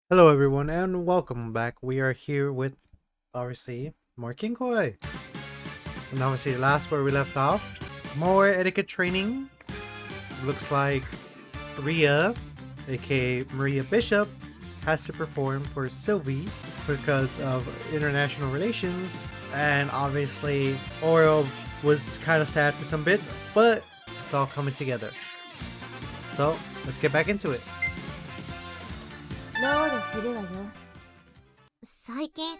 Hello, everyone, and welcome back. We are here with, obviously, more Kinkoi. And obviously, last where we left off, more etiquette training. Looks like Ria, aka Maria Bishop, has to perform for Sylvie because of international relations. And obviously, Oro was kind of sad for some bit, but it's all coming together. So, let's get back into it. ロールするわよ。最近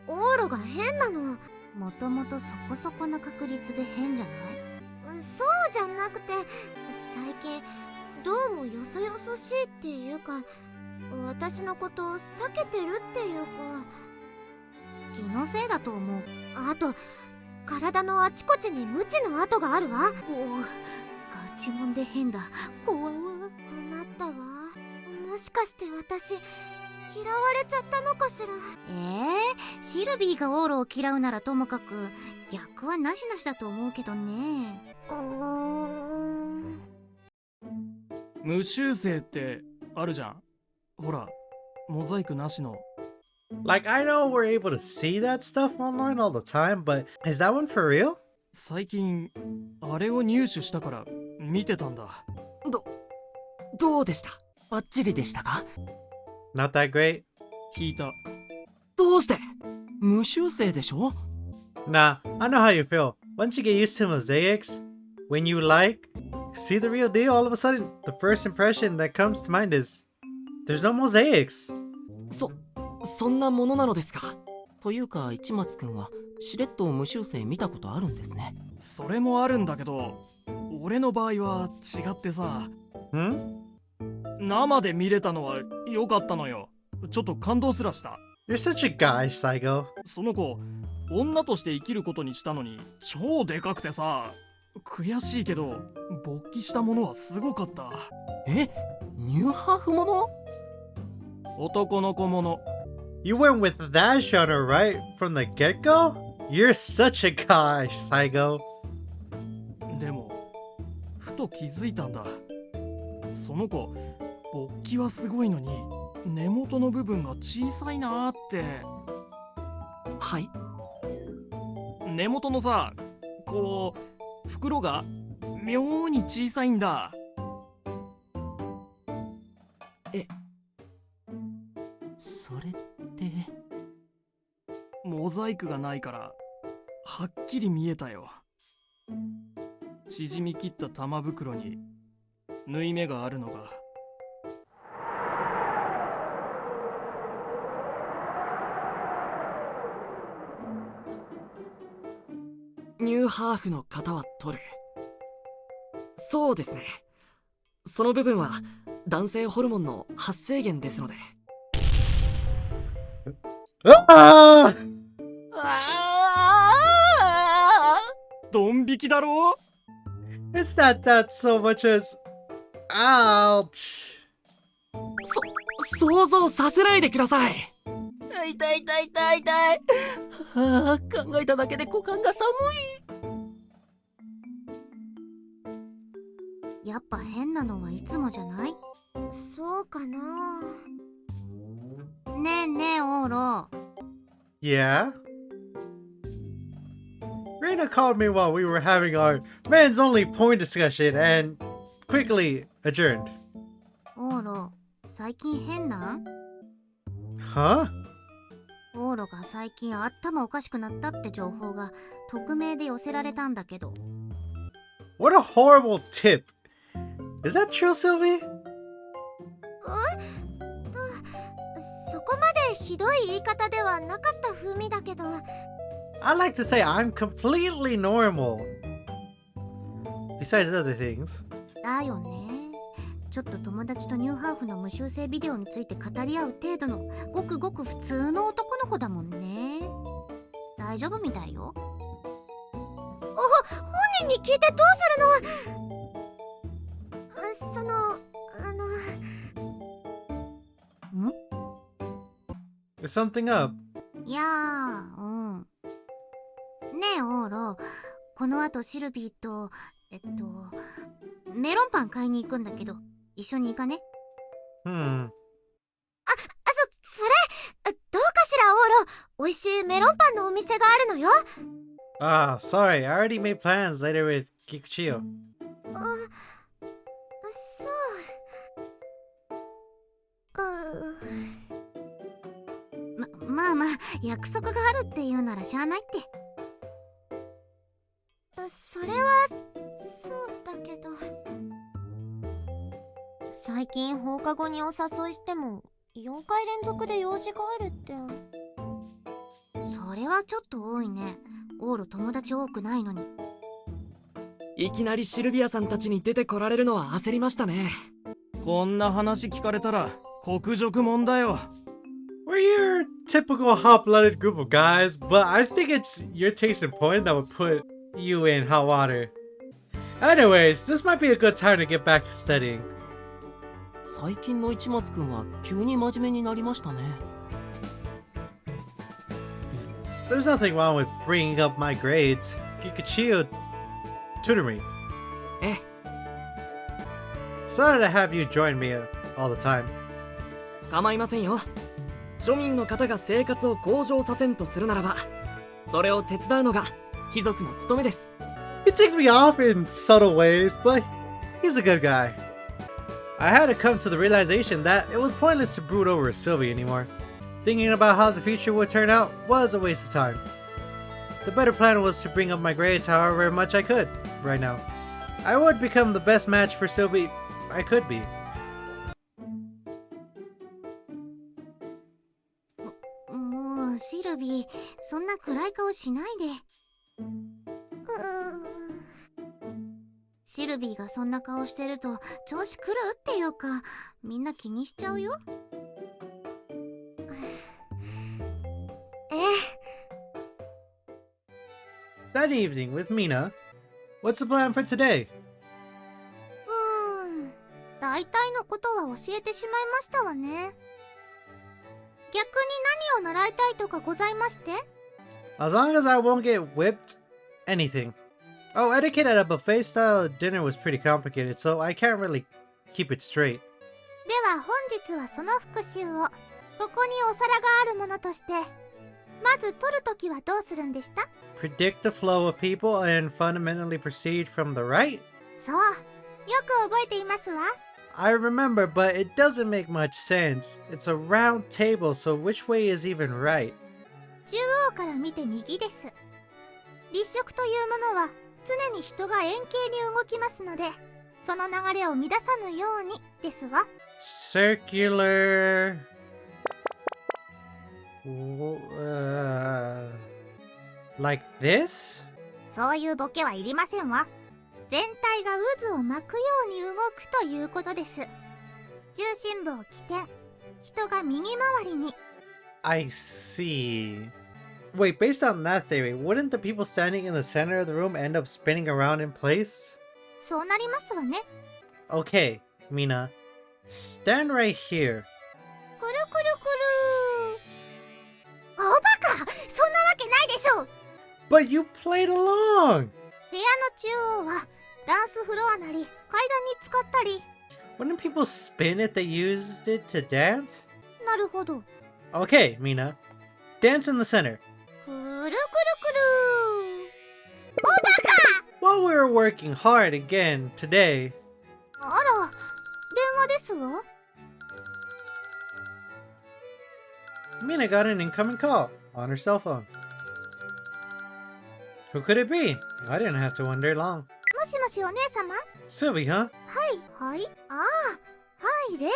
オーロが変なの。もともとそこそこな確率で変じゃない？そうじゃなくて、最近どうもよそよそしいっていうか、私のことを避けてるっていうか。気のせいだと思う。あと体のあちこちに無知の跡があるわ。おお、ガチモンで変だ。怖い。困ったわ。もしかして私嫌われちゃったのかしら。シルビーがオーロを嫌うならともかく逆はなしなしだと思うけどね。無修正ってあるじゃん。ほら、モザイクなしの。Like, I know we're able to see that stuff online all the time, but is that one for real? 最近あれを入手したから見てたんだ。どうでした？バッチリでしたか？ Not that great? 聞いた。どうして？無修正でしょ？ Nah, I know how you feel. Once you get used to mosaics, when you see the real deal, all of a sudden, the first impression that comes to mind is, there's no mosaics. そんなものなのですか？というか市松くんはしれっと無修正見たことあるんですね。それもあるんだけど、俺の場合は違ってさ。生で見れたのは良かったのよ。ちょっと感動すらした。You're such a guy, Psycho. その子、女として生きることにしたのに超でかくてさ。悔しいけど勃起したものはすごかった。ニューハーフもの？男の子もの。You went with that genre, right? From the get-go? You're such a guy, Psycho. でもふと気づいたんだ。その子、勃起はすごいのに根元の部分が小さいなーって。はい。根元のさ、こう袋が妙に小さいんだ。それってモザイクがないからはっきり見えたよ。縮み切った玉袋に縫い目があるのが。ニューハーフの型は取る。そうですね。その部分は男性ホルモンの発生源ですので。Ah! ドン引きだろ。 It's not that so much as... Ouch! 想像させないでください。痛い。考えただけで股間が寒やっぱ変なのはいつもじゃない？そうかな。ねえオーロ。Yeah? Reina called me while we were having our men's only porn discussion and quickly adjourned. オーロ、最近変なん？ Huh? オーロが最近頭おかしくなったって情報が匿名で寄せられたんだけど。What a horrible tip! Is that true, Sylvie? そこまでひどい言い方ではなかった風味だけど。I like to say I'm completely normal. Besides other things. だよね。ちょっと友達とニューハーフの無修正ビデオについて語り合う程度のごくごく普通の男の子だもんね。大丈夫みたいよ。本人に聞いてどうするの？There's something up. いやー、ねえオーロ、この後シルビーとメロンパン買いに行くんだけど一緒に行かね？Hmm. 美味しいメロンパンのお店があるのよ。Ah, sorry, I already made plans later with Kikuchiyo. そう。まあまあ、約束があるって言うならしゃあないって。それはそうだけど、最近放課後にお誘いしても4回連続で用事があるって。それはちょっと多いね。オール友達多くないのに。いきなりシルビアさんたちに出てこられるのは焦りましたね。こんな話聞かれたら国辱もんだよ。We're your typical hot-blooded group of guys, but I think it's your taste in porn that would put you in hot water. Anyways, this might be a good time to get back to studying. 最近の市松くんは急に真面目になりましたね。There's nothing wrong with bringing up my grades. Kikuchiyo tutor me. ええ、 Sorry to have you join me all the time. 構いませんよ。庶民の方が生活を向上させんとするならば、それを手伝うのが貴族の務めです。He takes me off in subtle ways, but he's a good guy. I had to come to the realization that it was pointless to brood over Sylvie anymore. Thinking about how the future would turn out was a waste of time. The better plan was to bring up my grades however much I could right now. I would become the best match for Sylvie I could be. もうシルビー、そんな暗い顔しないで。シルビーがそんな顔してると調子狂うっていうか、みんな気にしちゃうよ。That evening with Mina, what's the plan for today? 大体のことは教えてしまいましたわね。逆に何を習いたいとかございまして？ As long as I won't get whipped, anything. Oh, etiquette at a buffet style dinner was pretty complicated, so I can't really keep it straight. では本日はその復習を。ここにお皿があるものとして、まず取るときはどうするんでした？ Predict the flow of people and fundamentally proceed from the right? そう、よく覚えていますわ。I remember, but it doesn't make much sense. It's a round table, so which way is even right? 中央から見て右です。立食というものは常に人が円形に動きますので、その流れを乱さぬようにですわ。Circular... like this? そういうボケはいりませんわ。全体が渦を巻くように動くということです。中心部を起点、人が右回りに。I see. Wait, based on that theory, wouldn't the people standing in the center of the room end up spinning around in place? そうなりますわね。Okay, Mina. Stand right here. くるくるくる。おバカ、そんなわけないでしょう。 But you played along! 部屋の中央はダンスフロアなり階段に使ったり。 Wouldn't people spin if they used it to dance? なるほど。 Okay, Mina. Dance in the center. くるくるくる。おバカ！ While we were working hard again today. あら、電話ですわ。 Mina got an incoming call on her cell phone. Who could it be? I didn't have to wonder long. もしもしお姉様？ Sylvie, huh? はい。ああ、はい、例の。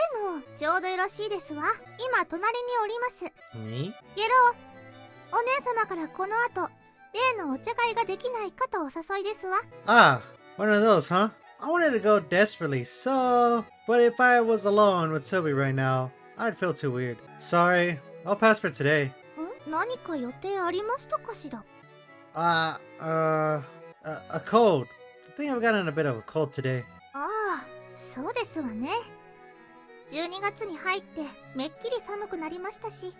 ちょうどよろしいですわ。今隣におります。 Me? ゲロー、お姉様からこの後、例のお茶会ができないかとお誘いですわ。 Ah, one of those, huh? I wanted to go desperately, so... But if I was alone with Sylvie right now, I'd feel too weird. Sorry, I'll pass for today. 何か予定ありましたかしら？ A cold. I think I've gotten a bit of a cold today. ああ、そうですわね。12月に入ってめっきり寒くなりましたし。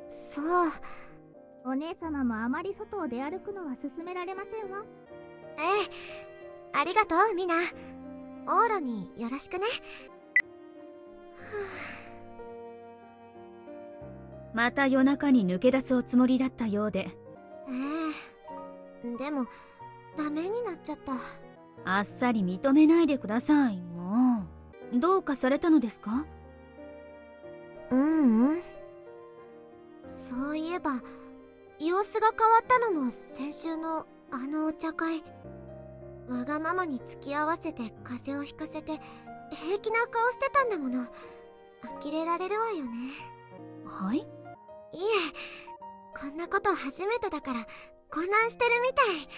そう、お姉様もあまり外を出歩くのは勧められませんわ。ええ、ありがとうミナ。オーロによろしくね。また夜中に抜け出すおつもりだったようで。でもダメになっちゃった。あっさり認めないでください。もうどうかされたのですか？そういえば様子が変わったのも先週のあのお茶会。わがままに付き合わせて風邪をひかせて平気な顔してたんだもの。呆れられるわよね。はい？いえ、こんなこと初めてだから混乱してるみたい。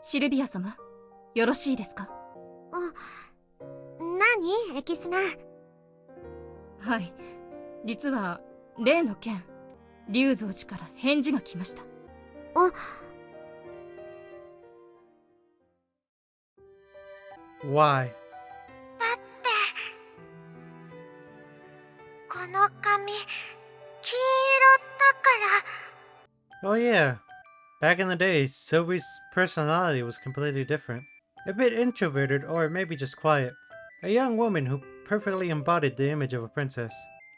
シルビア様、よろしいですか？何エキスナ。はい、実は例の件、龍蔵寺から返事が来ました。Why? この髪、黄色だから。 Oh yeah. Back in the day, Sylvie's personality was completely different. A bit introverted or maybe just quiet. A young woman who perfectly embodied the image of a princess.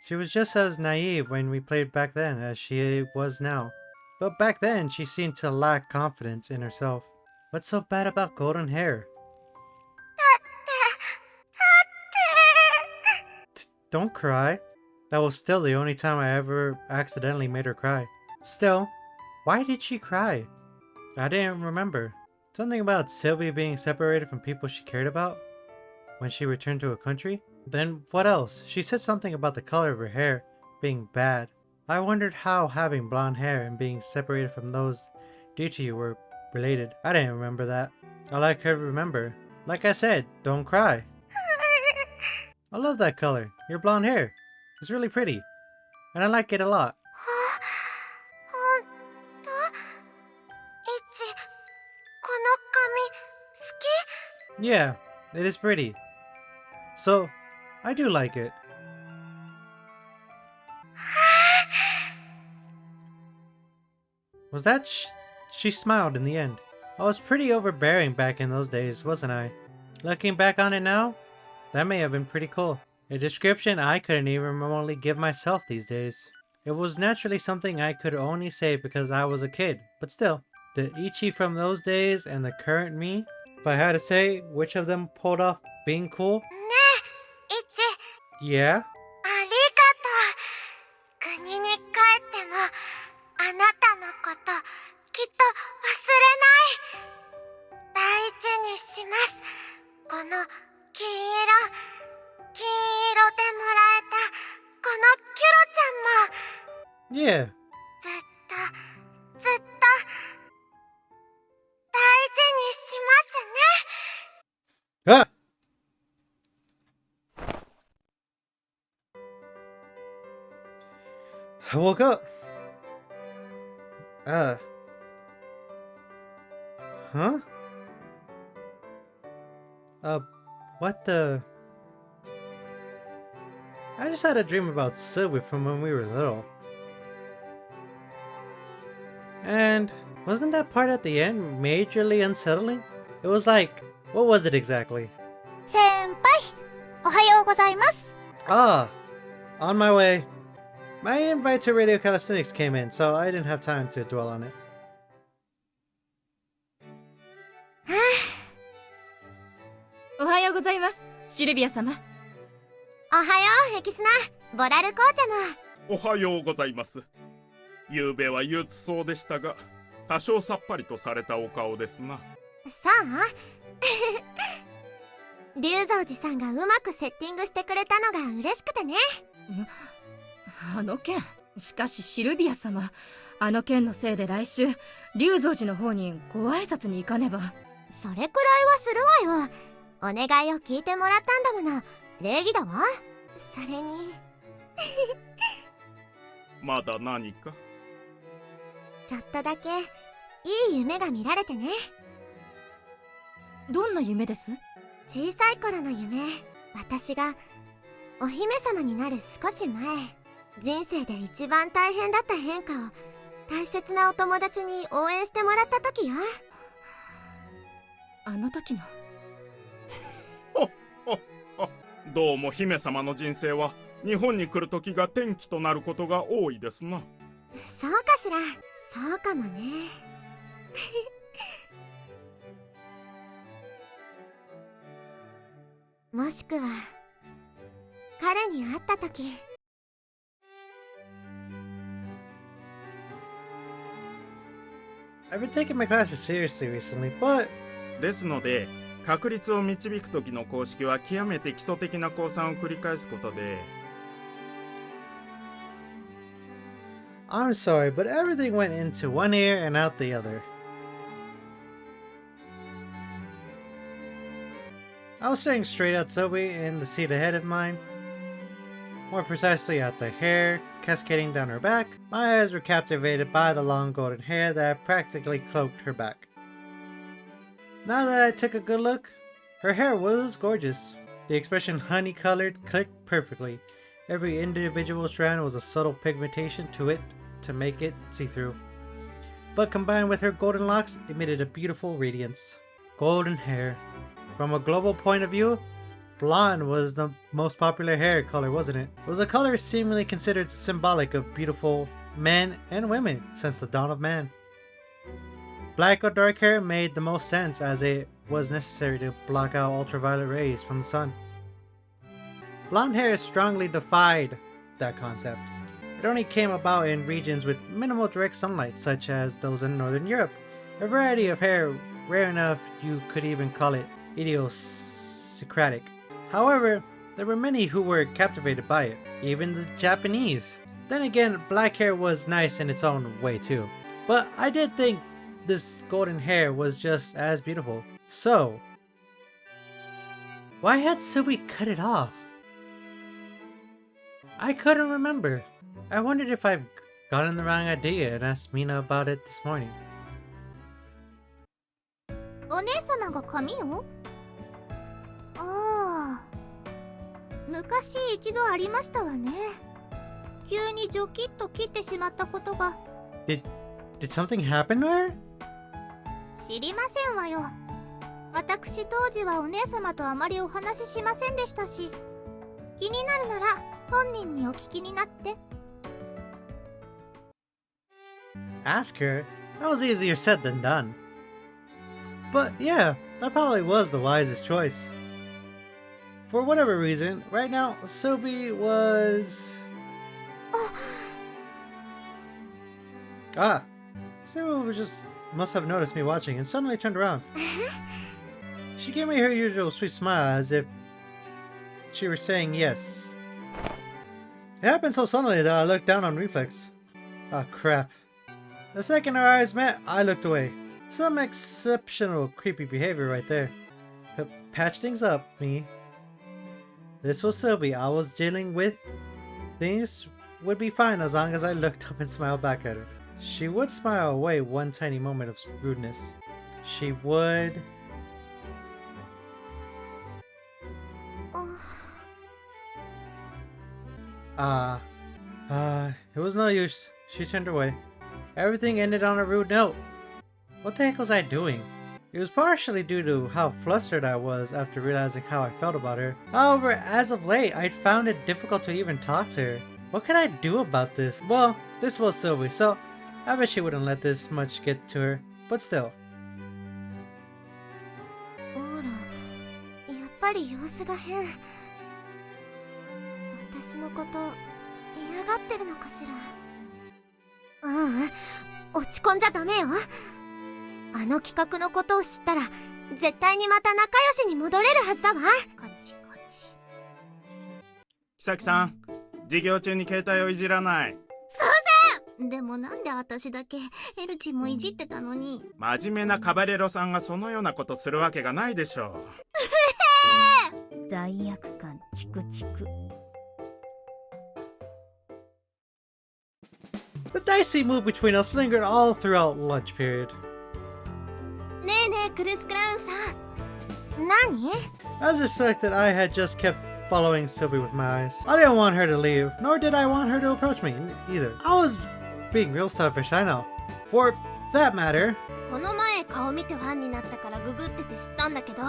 She was just as naive when we played back then as she was now. But back then, she seemed to lack confidence in herself. What's so bad about golden hair? Don't cry. That was still the only time I ever accidentally made her cry. Still, why did she cry? I didn't remember. Something about Sylvia being separated from people she cared about when she returned to a country? Then what else? She said something about the color of her hair being bad. I wondered how having blonde hair and being separated from those dear to you were related. I didn't remember that. All I could remember, like I said, don't cry. I love that color. Your blonde hair. It's really pretty. And I like it a lot. ほんと？イチ、この髪好き？ Yeah, it is pretty. So, I do like it. Was that she smiled in the end. I was pretty overbearing back in those days, wasn't I? Looking back on it now, that may have been pretty cool. A description I couldn't even remotely give myself these days. It was naturally something I could only say because I was a kid, but still, the Ichi from those days and the current me, if I had to say which of them pulled off being cool, ねえ、イチ、 yeah? ありがとう。国に帰ってもあなたのこときっと忘れない。大事にします。この黄色でもらえたこのキュロちゃんも Yeah. ずっと大事にしますね。 Ah! I woke up. Huh? What the? I just had a dream about Sylvia from when we were little. And wasn't that part at the end majorly unsettling? It was like, what was it exactly? 先輩、おはようございます。 Ah, on my way. My invite to Radio Calisthenics came in, so I didn't have time to dwell on it. おはようございます、シルビア様。おはようエキスナ、ボラル紅茶も。おはようございます。昨べは憂鬱そうでしたが、多少さっぱりとされたお顔ですな。さあ龍蔵寺さんがうまくセッティングしてくれたのが嬉しくてね。あの件、しかしシルビア様、あの件のせいで来週龍蔵寺の方にご挨拶に行かねば。それくらいはするわよ。お願いを聞いてもらったんだもの、礼儀だわ。それにまだ何か？ちょっとだけいい夢が見られてね。どんな夢です？小さい頃の夢、私がお姫様になる少し前、人生で一番大変だった変化を大切なお友達に応援してもらった時よ。あの時の。どうも姫様の人生は日本に来る時が転機となることが多いですな。そうかしら。そうかもね。もしくは彼に会った時。I've been taking my classes seriously recently, but ですので確率を導く時の公式は極めて基礎的な公算を繰り返すことで。I'm sorry, but everything went into one ear and out the other. I was staring straight at Sylvie in the seat ahead of mine. More precisely at the hair cascading down her back. My eyes were captivated by the long golden hair that practically cloaked her back. Now that I took a good look, her hair was gorgeous. The expression honey-colored clicked perfectly. Every individual strand was a subtle pigmentation to it to make it see-through. But combined with her golden locks, emitted a beautiful radiance. Golden hair. From a global point of view, blonde was the most popular hair color, wasn't it? It was a color seemingly considered symbolic of beautiful men and women since the dawn of man. Black or dark hair made the most sense as it was necessary to block out ultraviolet rays from the sun. Blonde hair strongly defied that concept. It only came about in regions with minimal direct sunlight, such as those in Northern Europe. A variety of hair rare enough you could even call it idiosyncratic. However, there were many who were captivated by it, even the Japanese. Then again, black hair was nice in its own way too. But I did think this golden hair was just as beautiful. So, why had Sylvie cut it off? I couldn't remember. I wondered if I've gotten the wrong idea and asked Mina about it this morning. お姉様が髪を？ああ、昔一度ありましたわね。急にジョキッと切ってしまったことが。Did something happen to her? 知りませんわよ。私当時はお姉様とあまりお話ししませんでしたし、気になるなら本人にお聞きになって。Ask her? That was easier said than done. But yeah, that probably was the wisest choice. For whatever reason, right now, Sylvie was... Sylvie was just must have noticed me watching and suddenly turned around. She gave me her usual sweet smile as if she were saying yes. It happened so suddenly that I looked down on reflex. Oh crap. The second our eyes met, I looked away. Some exceptional creepy behavior right there. But patch things up, me. This was Sylvie I was dealing with. Things would be fine as long as I looked up and smiled back at her. She would smile away one tiny moment of rudeness. She would... It was no use. She turned away. Everything ended on a rude note. What the heck was I doing? It was partially due to how flustered I was after realizing how I felt about her. However, as of late, I'd found it difficult to even talk to her. What could I do about this? Well, this was Sylvie, so I bet she wouldn't let this much get to her. But still. オーラ、やっぱり様子が変。私のこと嫌がってるのかしら。落ち込んじゃダメよ。あの企画のことを知ったら絶対にまた仲良しに戻れるはずだわ。こっちこっち。キサキさん、授業中に携帯をいじらない。すいません。でもなんで私だけエルチもいじってたのに。真面目なカバレロさんがそのようなことするわけがないでしょう。罪悪感チクチク。The dicey mood between us lingered all throughout lunch period. ねえねえクルス・クラウンさん。何？ As expected, I had just kept following Sylvie with my eyes. I didn't want her to leave, nor did I want her to approach me either. I was being real selfish, I know. For that matter, この前顔見てファンになったからググってて知ったんだけど、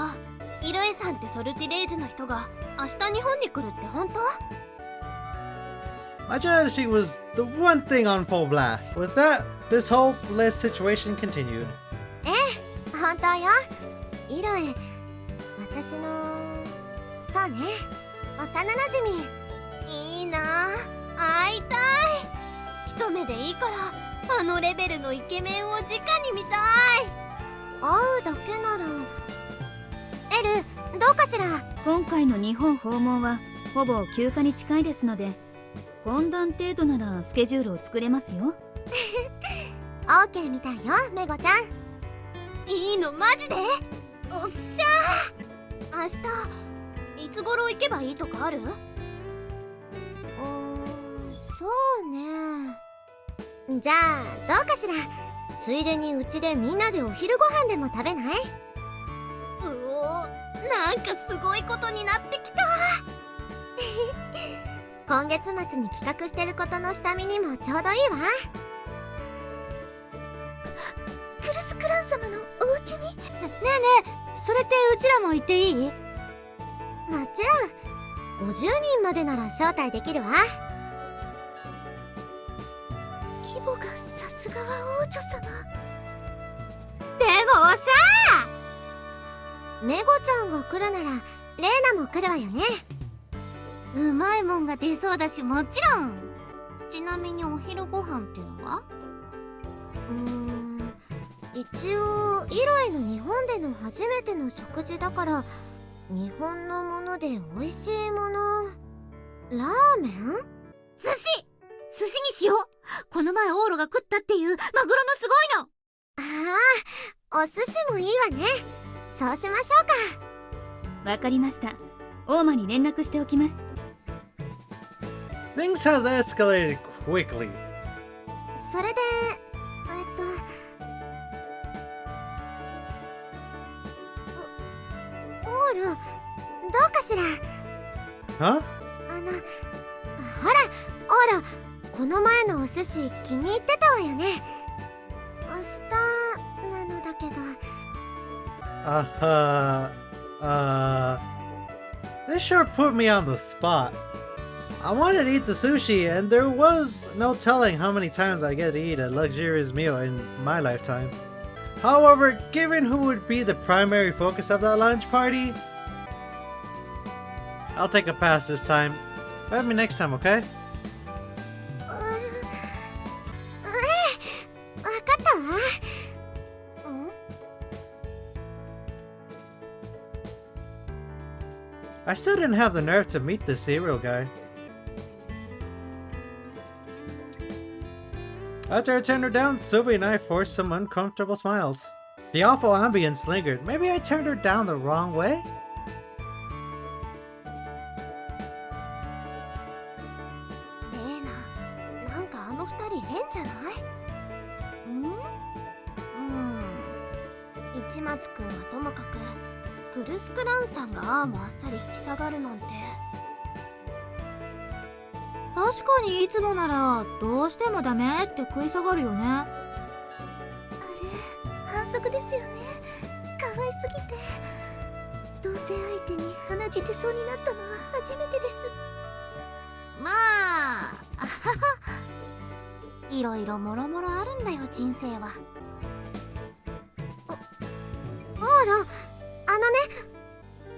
イロエさんってソルティレージュの人が明日日本に来るって本当？ My jealousy was the one thing on full blast. With that, this hopeless situation continued. 本当よ。イロエ、私のそうね、幼なじみ。いいな、会いたい。一目でいいからあのレベルのイケメンを直に見たい。会うだけなら。エル、どうかしら。今回の日本訪問はほぼ休暇に近いですので、懇談程度ならスケジュールを作れますよ。オーケーみたいよ、メゴちゃん。いいのマジで？おっしゃー。明日いつ頃行けばいいとかある？そうね。じゃあどうかしら。ついでにうちでみんなでお昼ご飯でも食べない？なんかすごいことになってきた。今月末に企画してることの下見にもちょうどいいわ。クルスクラン様のお家に？ねえねえ、それってうちらも行っていい？もちろん。50人までなら招待できるわ。規模がさすがは王女様。でもおっしゃー。メゴちゃんが来るならレイナも来るわよね。うまいもんが出そうだし、もちろん。ちなみにお昼ご飯ってのは？一応イロエの日本での初めての食事だから、日本のもので美味しいもの。ラーメン？寿司にしよう。この前オーロが食ったっていうマグロのすごいの。ああ、お寿司もいいわね。そうしましょうか。わかりました。大間に連絡しておきます。Things has escalated quickly. それでオール、どうかしら。Huh? ほらオール、この前のお寿司気に入ってたわよね。明日なのだけど。This sure put me on the spot. I wanted to eat the sushi, and there was no telling how many times I get to eat a luxurious meal in my lifetime. However, given who would be the primary focus of that lunch party, I'll take a pass this time. Let me next time, okay? わかったわ。I still didn't have the nerve to meet the cereal guy. After I turned her down, Sylvie and I forced some uncomfortable smiles. The awful ambience lingered. Maybe I turned her down the wrong way? レーナ、なんかあの二人変じゃない？市松くんはともかく、クルスクラウンさんがああもあっさり引き下がるなんて。確かにいつもならどうしてもダメって食い下がるよね。あれ、反則ですよね。可愛すぎて。同性相手に鼻血出そうになったのは初めてです。まあ、いろいろもろもろあるんだよ、人生は。オーラ、ね、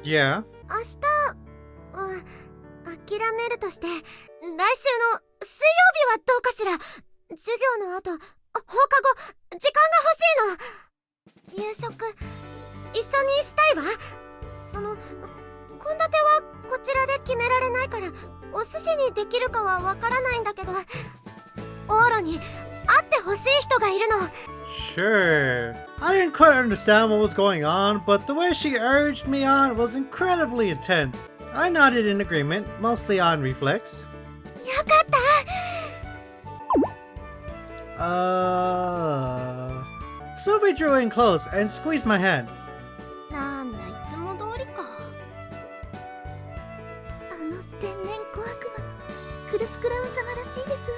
Yeah? 明日、諦めるとして、来週の水曜日はどうかしら。授業の後、放課後、時間が欲しいの。夕食、一緒にしたいわ。献立はこちらで決められないから、お寿司にできるかはわからないんだけど、オーロに会ってほしい人がいるの。Sure. I didn't quite understand what was going on, but the way she urged me on was incredibly intense. I nodded in agreement, mostly on reflex. よかった。Sylvie drew in close and squeezed my hand. なんだ、いつも通りか。天然小悪魔、クルスクラウン様らしいですわ。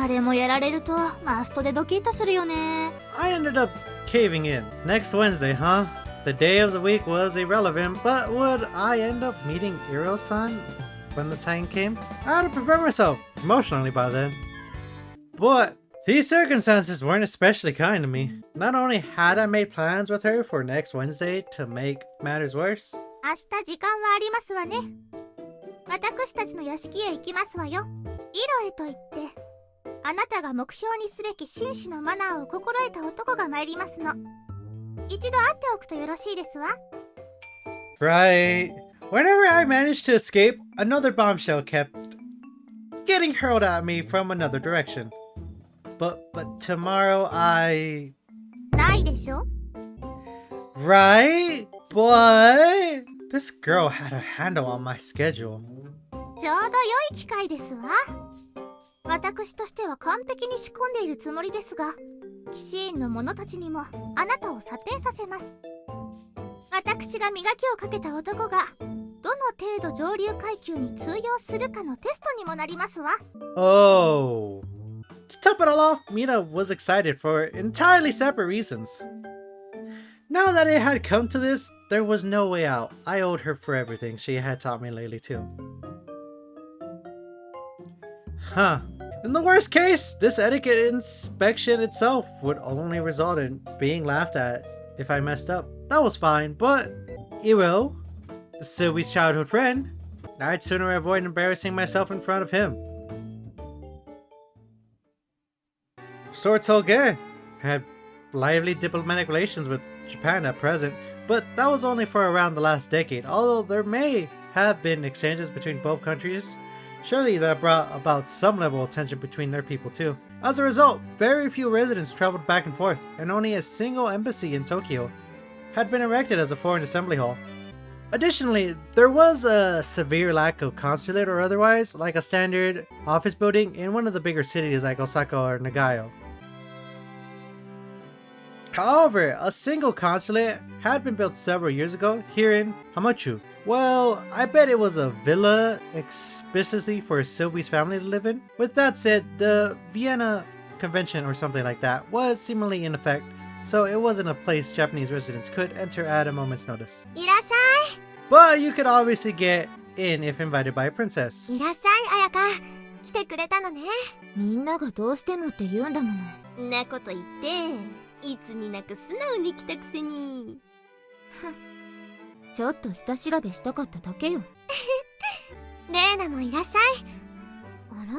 あれもやられるとマストでドキッとするよね。I ended up caving in. Next Wednesday, huh? The day of the week was irrelevant, but would I end up meeting Iro-san when the time came. I had to prepare myself emotionally by then. But these circumstances weren't especially kind to me. Not only had I made plans with her for next Wednesday to make matters worse. 明日時間はありますわね。私たちの屋敷へ行きますわよ。イロエと言って、あなたが目標にすべき紳士のマナーを心得た男が参りますの。一度会っておくとよろしいですわ。Right. Whenever I managed to escape, another bombshell kept getting hurled at me from another direction. But tomorrow I... ないでしょ？ Right? But this girl had a handle on my schedule. ちょうど良い機会ですわ。私としては完璧に仕込んでいるつもりですが、騎士員の者たちにもあなたを査定させます。私が磨きをかけた男がどの程度上流階級に通用するかのテストにもなりますわ。Oh. To top it all off, Mina was excited for entirely separate reasons. Now that it had come to this, there was no way out. I owed her for everything she had taught me lately too. Huh. In the worst case, this etiquette inspection itself would only result in being laughed at if I messed up. That was fine, but Iro, Sylvie's childhood friend, I'd sooner avoid embarrassing myself in front of him. Sword Tolge had lively diplomatic relations with Japan at present, but that was only for around the last decade, although there may have been exchanges between both countries. Surely that brought about some level of tension between their people too. As a result, very few residents traveled back and forth, and only a single embassy in Tokyo had been erected as a foreign assembly hall. Additionally, there was a severe lack of consulate or otherwise, like a standard office building in one of the bigger cities like Osaka or Nagayo. However, a single consulate had been built several years ago here in Hamachu. Well, I bet it was a villa explicitly for Sylvie's family to live in. With that said, the Vienna Convention or something like that was seemingly in effect, so it wasn't a place Japanese residents could enter at a moment's notice. いらっしゃい。 But you could obviously get in if invited by a princess. いらっしゃい、綾香。来てくれたのね。みんながどうしてもって言うんだもの。んなこと言って、いつになく素直に来たくせに。ちょっと下調べしたかっただけよ。レーナもいらっしゃい。あら、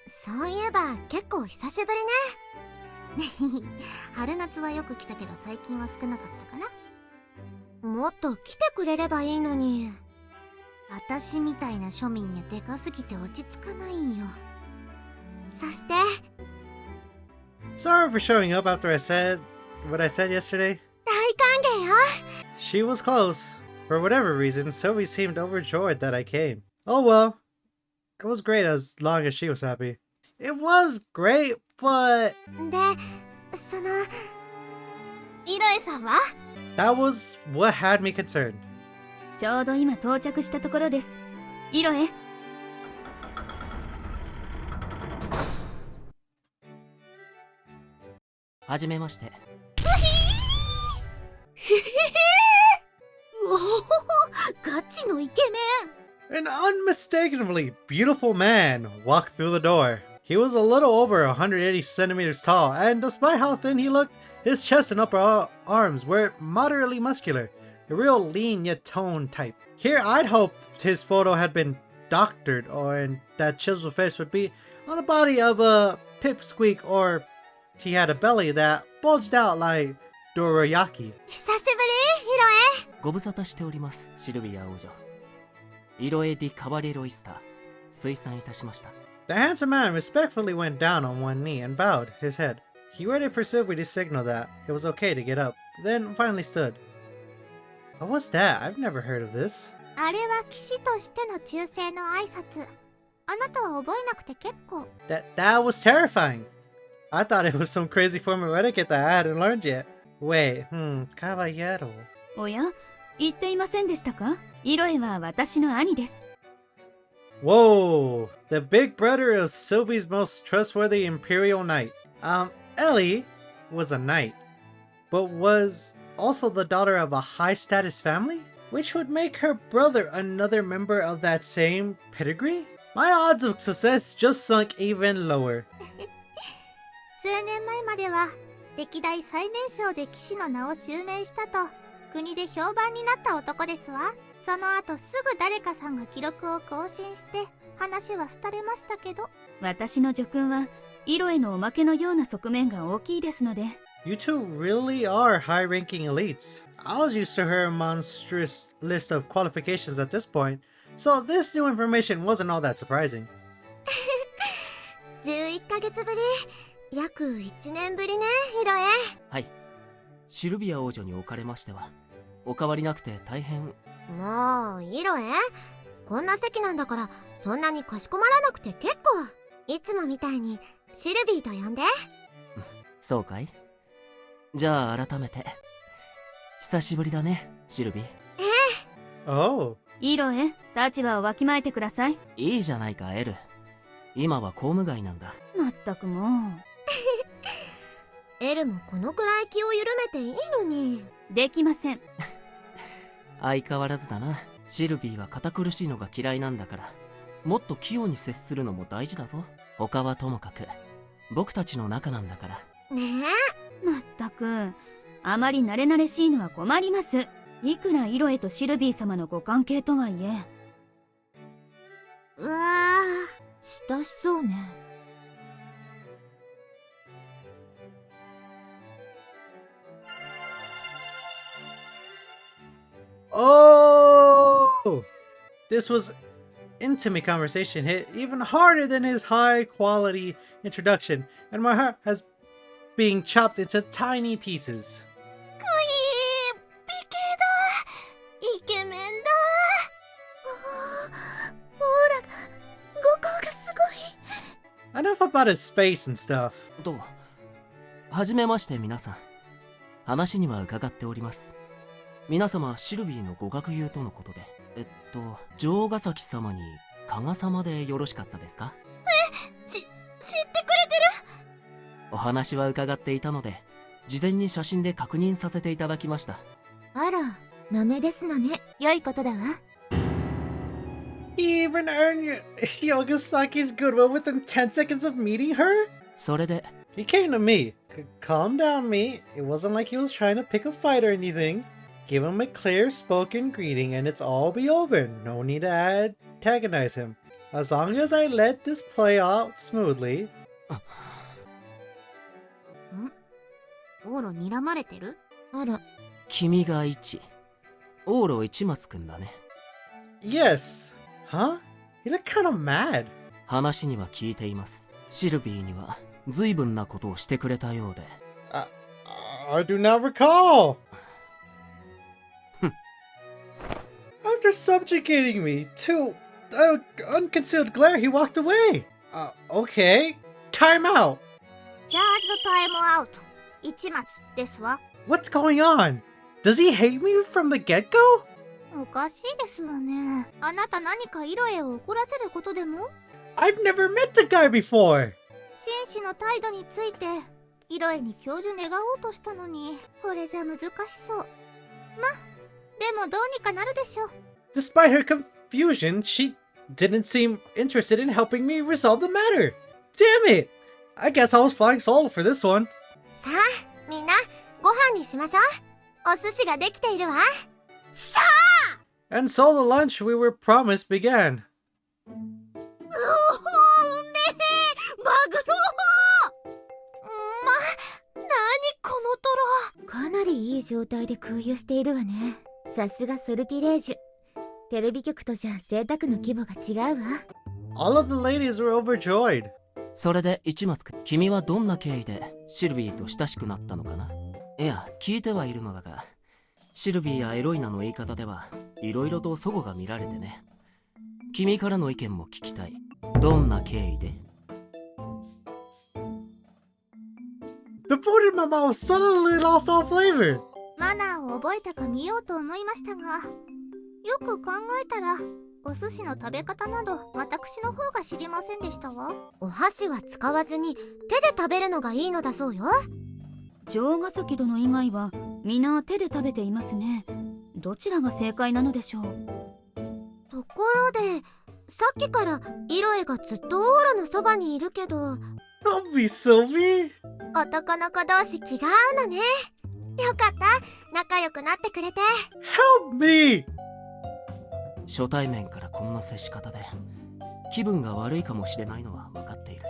そういえば結構久しぶりね。春夏はよく来たけど最近は少なかったかな。もっと来てくれればいいのに。私みたいな庶民にはでかすぎて落ち着かないんよ。そして Sorry for showing up after I said what I said yesterday. 大歓迎よ。 She was close. For whatever reason, Sylvie seemed overjoyed that I came. Oh well. It was great as long as she was happy. It was great, but... で、そのイロエさんは？ That was what had me concerned. ちょうど今到着したところです。イロエ。はじめまして。うお、ガチのイケメン。 An unmistakably beautiful man walked through the door. He was a little over 180 centimeters tall, and despite how thin he looked, his chest and upper arms were moderately muscular. A real lean yet toned type. Here I'd hoped his photo had been doctored, and that chiseled face would be on the body of a pipsqueak, or he had a belly that bulged out like dorayaki. 久しぶり、ヒロエ。ご無沙汰しております、シルビア王女。イロエ・ディ・カバレロイスタ、推賛いたしました。The handsome man respectfully went down on one knee and bowed his head. He waited for Sylvie to signal that it was okay to get up, then finally stood. What was that? I've never heard of this. あれは騎士としての忠誠の挨拶。あなたは覚えなくて結構。That was terrifying. I thought it was some crazy form of etiquette that I hadn't learned yet. Wait, caballero. おや、言っていませんでしたか？イロエは私の兄です。Whoa, the big brother of Sylvie's most trustworthy imperial knight. Ellie was a knight, but was also the daughter of a high-status family? which would make her brother another member of that same pedigree? My odds of success just sunk even lower. 数年前までは歴代最年少で騎士の名を襲名したと国で評判になった男ですわ。その後すぐ誰かさんが記録を更新して話は廃れましたけど。私の叙勲はイロへのおまけのような側面が大きいですので。You two really are high-ranking elites. I was used to her monstrous list of qualifications at this point, so this new information wasn't all that surprising. 11ヶ月ぶり、約1年ぶりね、ヒロエ。はい。シルビア王女におかれましてはお変わりなくて大変。もう、ヒロエ、こんな席なんだからそんなにかしこまらなくて結構。いつもみたいにシルビーと呼んで。そうかい。じゃあ改めて久しぶりだね、シルビー。Oh. イロへ立場をわきまえてください。いいじゃないか、エル。今は公務外なんだ。まったくもエルもこのくらい気を緩めていいのに。う。できません。相変わらずだな。シルビーは堅苦しいのが嫌いなんだから、もっと器用に接するのも大事だぞ。他はともかく僕たちの仲なんだから。ねまったく、あまり慣れ慣れしいのは困ります。いくらイロエとシルビー様のご関係とはいえ。うわ親しそうね。Oh! This was intimate conversation hit even harder than his high-quality introduction, and my heart has being chopped into tiny pieces. かいい美形だ。イケメンだ。オーラが、五光がすごい。 Enough about his face and stuff. と、はじめまして皆さん。話には伺っております。皆様、シルビーのご学友とのことで。城ヶ崎様に加賀様でよろしかったですか？知ってくれてる？お話は伺っていたので、事前に写真で確認させていただきました。あら、なめですのね。良いことだわ。He even earned Yogasaki's goodwill within 10 seconds of meeting her? それで、 He came to me. Calm down, me. It wasn't like he was trying to pick a fight or anything. Give him a clear spoken greeting and it's all be over. No need to antagonize him. As long as I let this play out smoothly. オーロ睨まれてる？あら。君が1、オーロ市松くんだね。Yes. Huh? He looked kind of mad. 話には聞いています。シルビーには随分なことをしてくれたようで。I do not recall. After subjugating me to unconcealed glare, he walked away. Okay. Time out. チャージドタイムアウト。市松ですわ。What's going on? Does he hate me from the get-go? おかしいですわね。あなた何かイロエを怒らせることでも？ I've never met the guy before. 紳士の態度についてイロエに教授願おうとしたのに、これじゃ難しそう。ま、でもどうにかなるでしょう。Despite her confusion, she didn't seem interested in helping me resolve the matter. Damn it! I guess I was flying solo for this one. さあ、みんなご飯にしましょう。お寿司ができているわ。しゃー！ And so the lunch we were promised began. うおー、うんでー、マグロー。なにこのトロ。かなりいい状態で空輸しているわね。さすがソルティレージュ。テレビ局とじゃ贅沢の規模が違うわ。All of the ladies were overjoyed. それで市松くん、君はどんな経緯でシルビーと親しくなったのかな？いや、聞いてはいるのだが、シルビーやエロイナの言い方ではいろいろと齟齬が見られてね。君からの意見も聞きたい。どんな経緯で？ The food in my mouth suddenly lost all flavor. マナーを覚えたか見ようと思いましたが、よく考えたらお寿司の食べ方など私の方が知りませんでしたわ。お箸は使わずに手で食べるのがいいのだそうよ。城ヶ崎殿以外は皆手で食べていますね。どちらが正解なのでしょう。ところでさっきからイロエがずっとオーロのそばにいるけど、 Don't be Sylvie. 男の子同士気が合うのね。よかった、仲良くなってくれて。 Help me. 初対面からこんな接し方で気分が悪いかもしれないのは分かっている。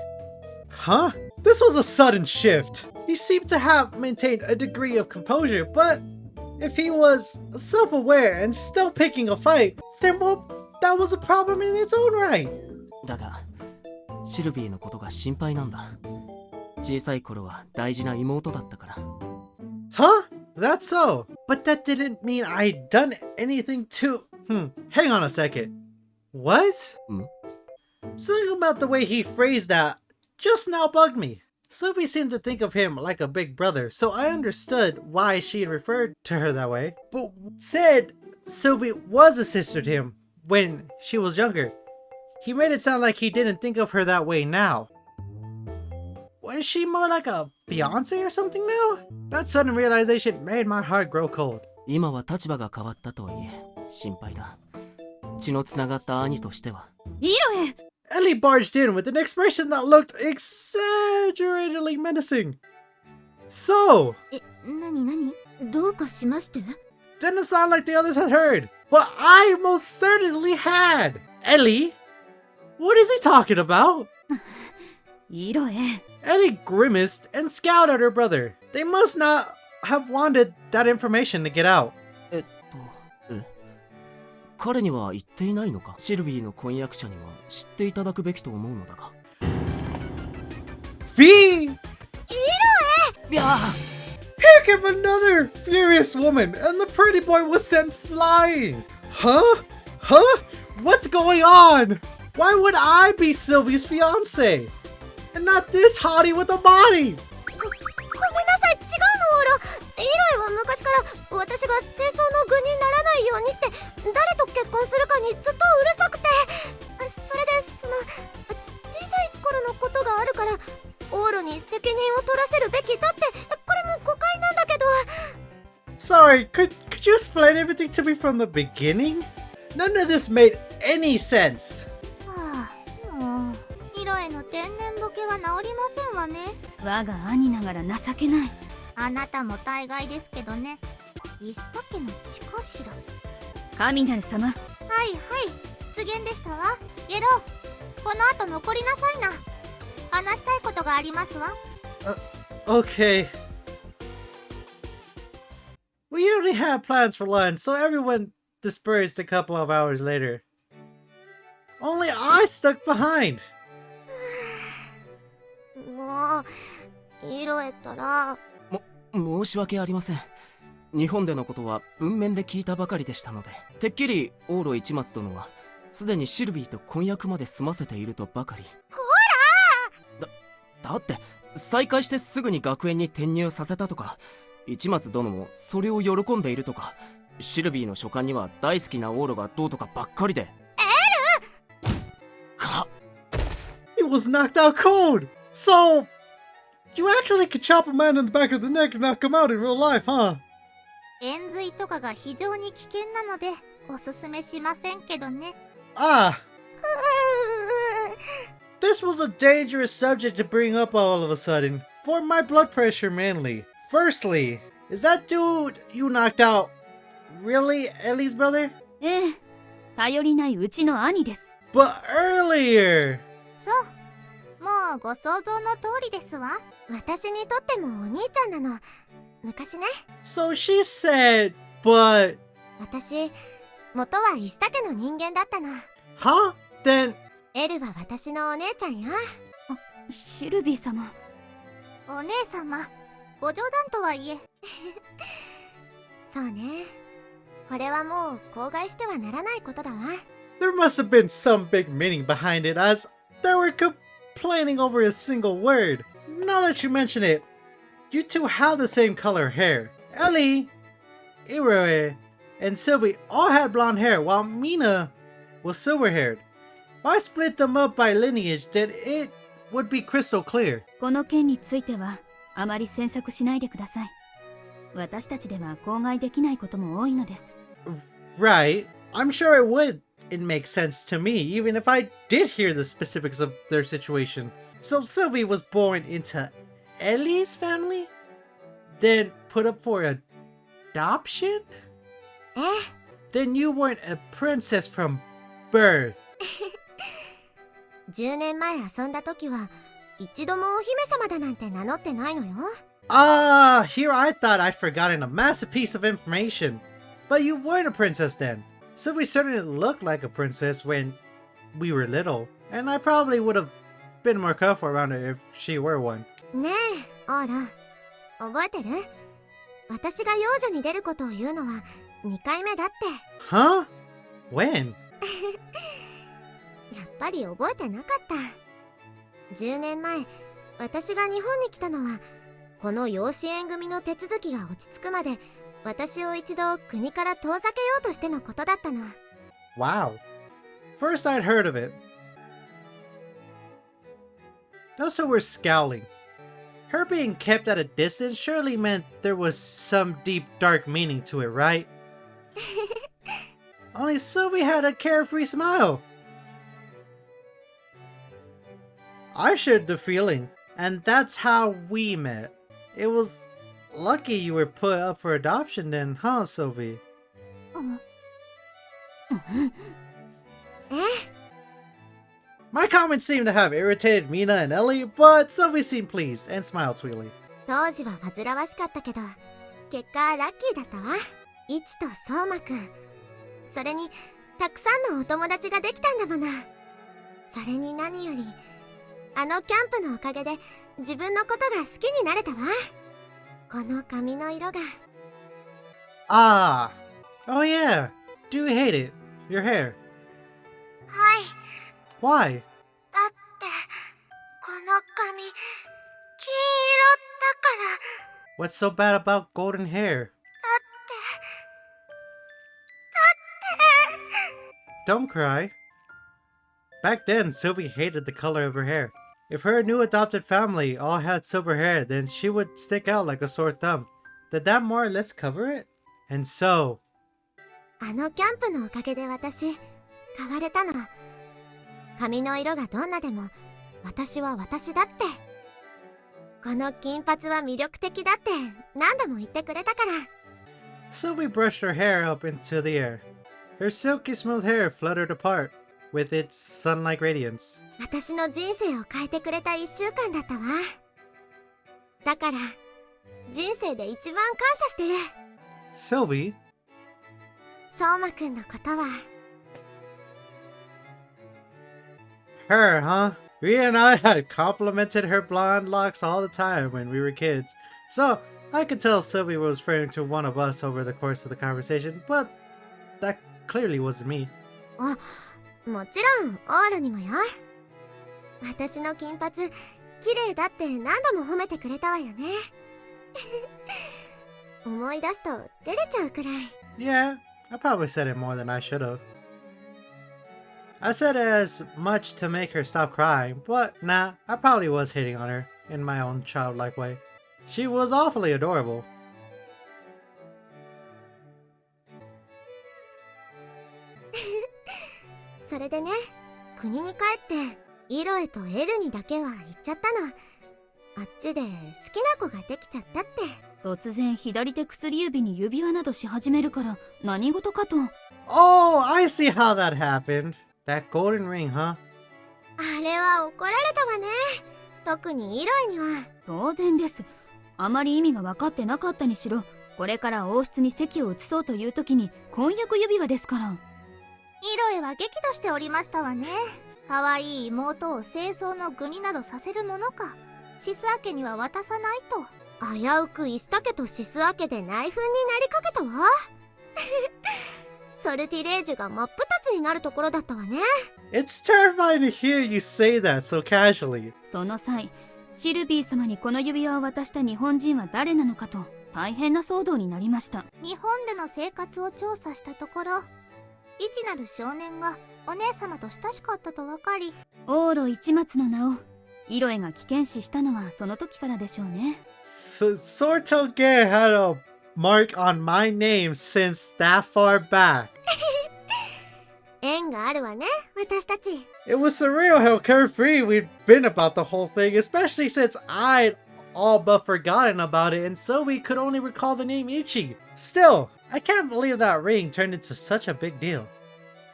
Huh? This was a sudden shift. He seemed to have maintained a degree of composure, but if he was self-aware and still picking a fight, then well, that was a problem in its own right. だがシルビーのことが心配なんだ。小さい頃は大事な妹だったから。 Huh? That's so. But that didn't mean I'd done anything to... Hang on a second. What? Something about the way he phrased that just now bugged me. Sylvie seemed to think of him like a big brother, so I understood why she referred to her that way, but said Sylvie was a sister to him when she was younger. He made it sound like he didn't think of her that way now. Was she more like a fiance or something now? That sudden realization made my heart grow cold. 今は立場が変わったとはいえ心配だ。血のつながった兄としては。イロエ、 Ellie barged in with an expression that looked exaggeratedly menacing. So, なにどうかしまして？ didn't sound like the others had heard, but I most certainly had. Ellie? What is he talking about? イロエ、 Ellie grimaced and scowled at her brother. They must not have wanted that information to get out. 彼には言っていないのか。シルビーの婚約者には知っていただくべきと思うのだが。Fee! いや Here came another furious woman, and the pretty boy was sent flying. Huh? What's going on? Why would I be Sylvie's fiance? And not this hottie with a body? ごめんなさい、違うのオーロ。イロエは昔から私が清掃の具にならないようにって誰と結婚するかにずっとうるさくて、それで小さい頃のことがあるからオーロに責任を取らせるべきだって、これも誤解なんだけど。 Sorry, could you explain everything to me from the beginning? None of this made any sense. はあ、もうイロエの天然ボケは治りませんわね。我が兄ながら情けない。あなたも大概ですけどね。イスタ家の血かしら。神なる様、はいはい、失言でしたわ。ゲロ、この後残りなさいな。話したいことがありますわ。Okay. We already had plans for lunch, so everyone dispersed a couple of hours later. Only I stuck behind. もうイロエったら。申し訳ありません。日本でのことは文面で聞いたばかりでしたので、てっきりオーロ一松殿はすでにシルビーと婚約まで済ませているとばかり。こだって再会してすぐに学園に転入させたとか、一松殿もそれを喜んでいるとか、シルビーの書簡には大好きなオーロがどうとかばっかりで。He was knocked out cold. So, you actually could chop a man in the back of the neck and knock him out in real life, huh? 円髄とかが非常に危険なのでおすすめしませんけどね。Ah, this was a dangerous subject to bring up all of a sudden, for my blood pressure mainly. Firstly, is that dude you knocked out really Ellie's brother? ええ、頼りないうちの兄です。But earlier... そう、もうご想像の通りですわ。私にとってもお兄ちゃんなの。昔ね。 So she said, but... 私、元はイスタ家の人間だったの。Huh? Then... エルは私のお姉ちゃんよ。シルビー様。お姉様、ご冗談とはいえ。そうね。これはもう口外してはならないことだわ。There must have been some big meaning behind it, as they were complaining over a single word. Now that you mention it, you two have the same color hair. Ellie, Iroe, and Sylvie all had blonde hair, while Mina was silver-haired. If I split them up by lineage, then it would be crystal clear. この件についてはあまり詮索しないでください。私たちでは口外できないことも多いのです。Right. I'm sure it would. It makes sense to me, even if I did hear the specifics of their situation. So Sylvie was born into Ellie's family? Then put up for adoption? え Then you weren't a princess from birth. 10年前遊んだ時は一度もお姫様だなんて名乗ってないのよ。 Ah, here I thought I'd forgotten a massive piece of information. But you weren't a princess then. Sylvie certainly looked like a princess when we were little, and I probably would have been more careful around her if she were one. ねえ、オーラ、覚えてる？私が幼女に出ることを言うのは2回目だって。 Huh? When? やっぱり覚えてなかった。10年前、私が日本に来たのは、この養子縁組の手続きが落ち着くまで、私を一度国から遠ざけようとしてのことだったの。 Wow. First I'd heard of it. Those who were scowling. Her being kept at a distance surely meant there was some deep dark meaning to it, right? Only Sylvie had a carefree smile. I shared the feeling, and that's how we met. It was lucky you were put up for adoption then, huh, Sylvie? え My comments seemed to have irritated Mina and Ellie, but Sylvie seemed pleased and smiled sweetly. 当時は煩わしかったけど、結果ラッキーだったわ。イチと相馬くん。それに、たくさんのお友達ができたんだもの。それに何より、あのキャンプのおかげで自分のことが好きになれたわ。この髪の色が。Ah. Oh yeah. Do you hate it? Your hair. はい。 Why? だって、この髪、黄色だから。 What's so bad about golden hair? だって。 Don't cry. Back then, Sylvie hated the color of her hair. If her new adopted family all had silver hair, then she would stick out like a sore thumb. Did that more or less cover it? And so... あのキャンプのおかげで私、変われたの。髪の色がどんなでも、私は私だって。この金髪は魅力的だって何度も言ってくれたから。 Sylvie brushed her hair up into the air. Her silky smooth hair fluttered apart with its sun-like radiance. 私の人生を変えてくれた1週間だったわ。だから、人生で一番感謝してる。 Sylvie? 相馬くんのことは。 Her, huh? Rhea and I had complimented her blonde locks all the time when we were kids. So, I could tell Sylvie was referring to one of us over the course of the conversation, but that clearly wasn't me. あ、もちろん、オーラにもよ。私の金髪、綺麗だって何度も褒めてくれたわよね。思い出すと照れちゃうくらい。 Yeah, I probably said it more than I should have. I said as much to make her stop crying, but nah, I probably was hitting on her in my own childlike way. She was awfully adorable. それでね、国に帰ってイロエとエルにだけは行っちゃったの。あっちで好きな子ができちゃったって。突然左手薬指に指輪などし始めるから何事かと。 Oh, I see how that happened. That golden ring, huh? あれは怒られたわね。特にイロエには。当然です。あまり意味が分かってなかったにしろ、これから王室に籍を移そうという時に婚約指輪ですから。イロエは激怒しておりましたわね。可愛い妹を清掃の具になどさせるものか。シスア家には渡さないと。危うくイスタ家とシスア家で内紛になりかけたわ。ソルティレージュが真っ二つになるところだったわね。 It's terrifying to hear you say that so casually. その際、シルビー様にこの指輪を渡した日本人は誰なのかと大変な騒動になりました。日本での生活を調査したところ、いちなる少年がお姉様と親しかったと分かり、往路一松の名をイロエが危険視したのはその時からでしょうね。Sortoge had a mark on my name since that far back. 縁があるわね、私たち。It was surreal how carefree we'd been about the whole thing, especially since I'd all but forgotten about it and Sylvie could only recall the name Ichi. Still, I can't believe that ring turned into such a big deal.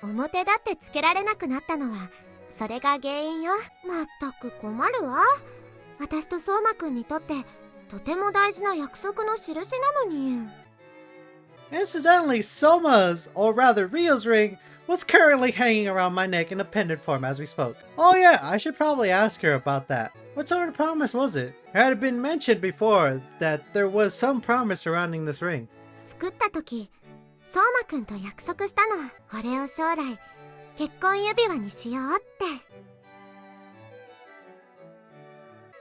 表だってつけられなくなったのはそれが原因よ。まったく困るわ。私と相馬くんにとってとても大事な約束の印なのに。Incidentally, Soma's, or rather Rio's ring, was currently hanging around my neck in a pendant form as we spoke. Oh yeah, I should probably ask her about that. What sort of promise was it? It had been mentioned before that there was some promise surrounding this ring. 作った時、相馬くんと約束したの。これを将来結婚指輪にしようって。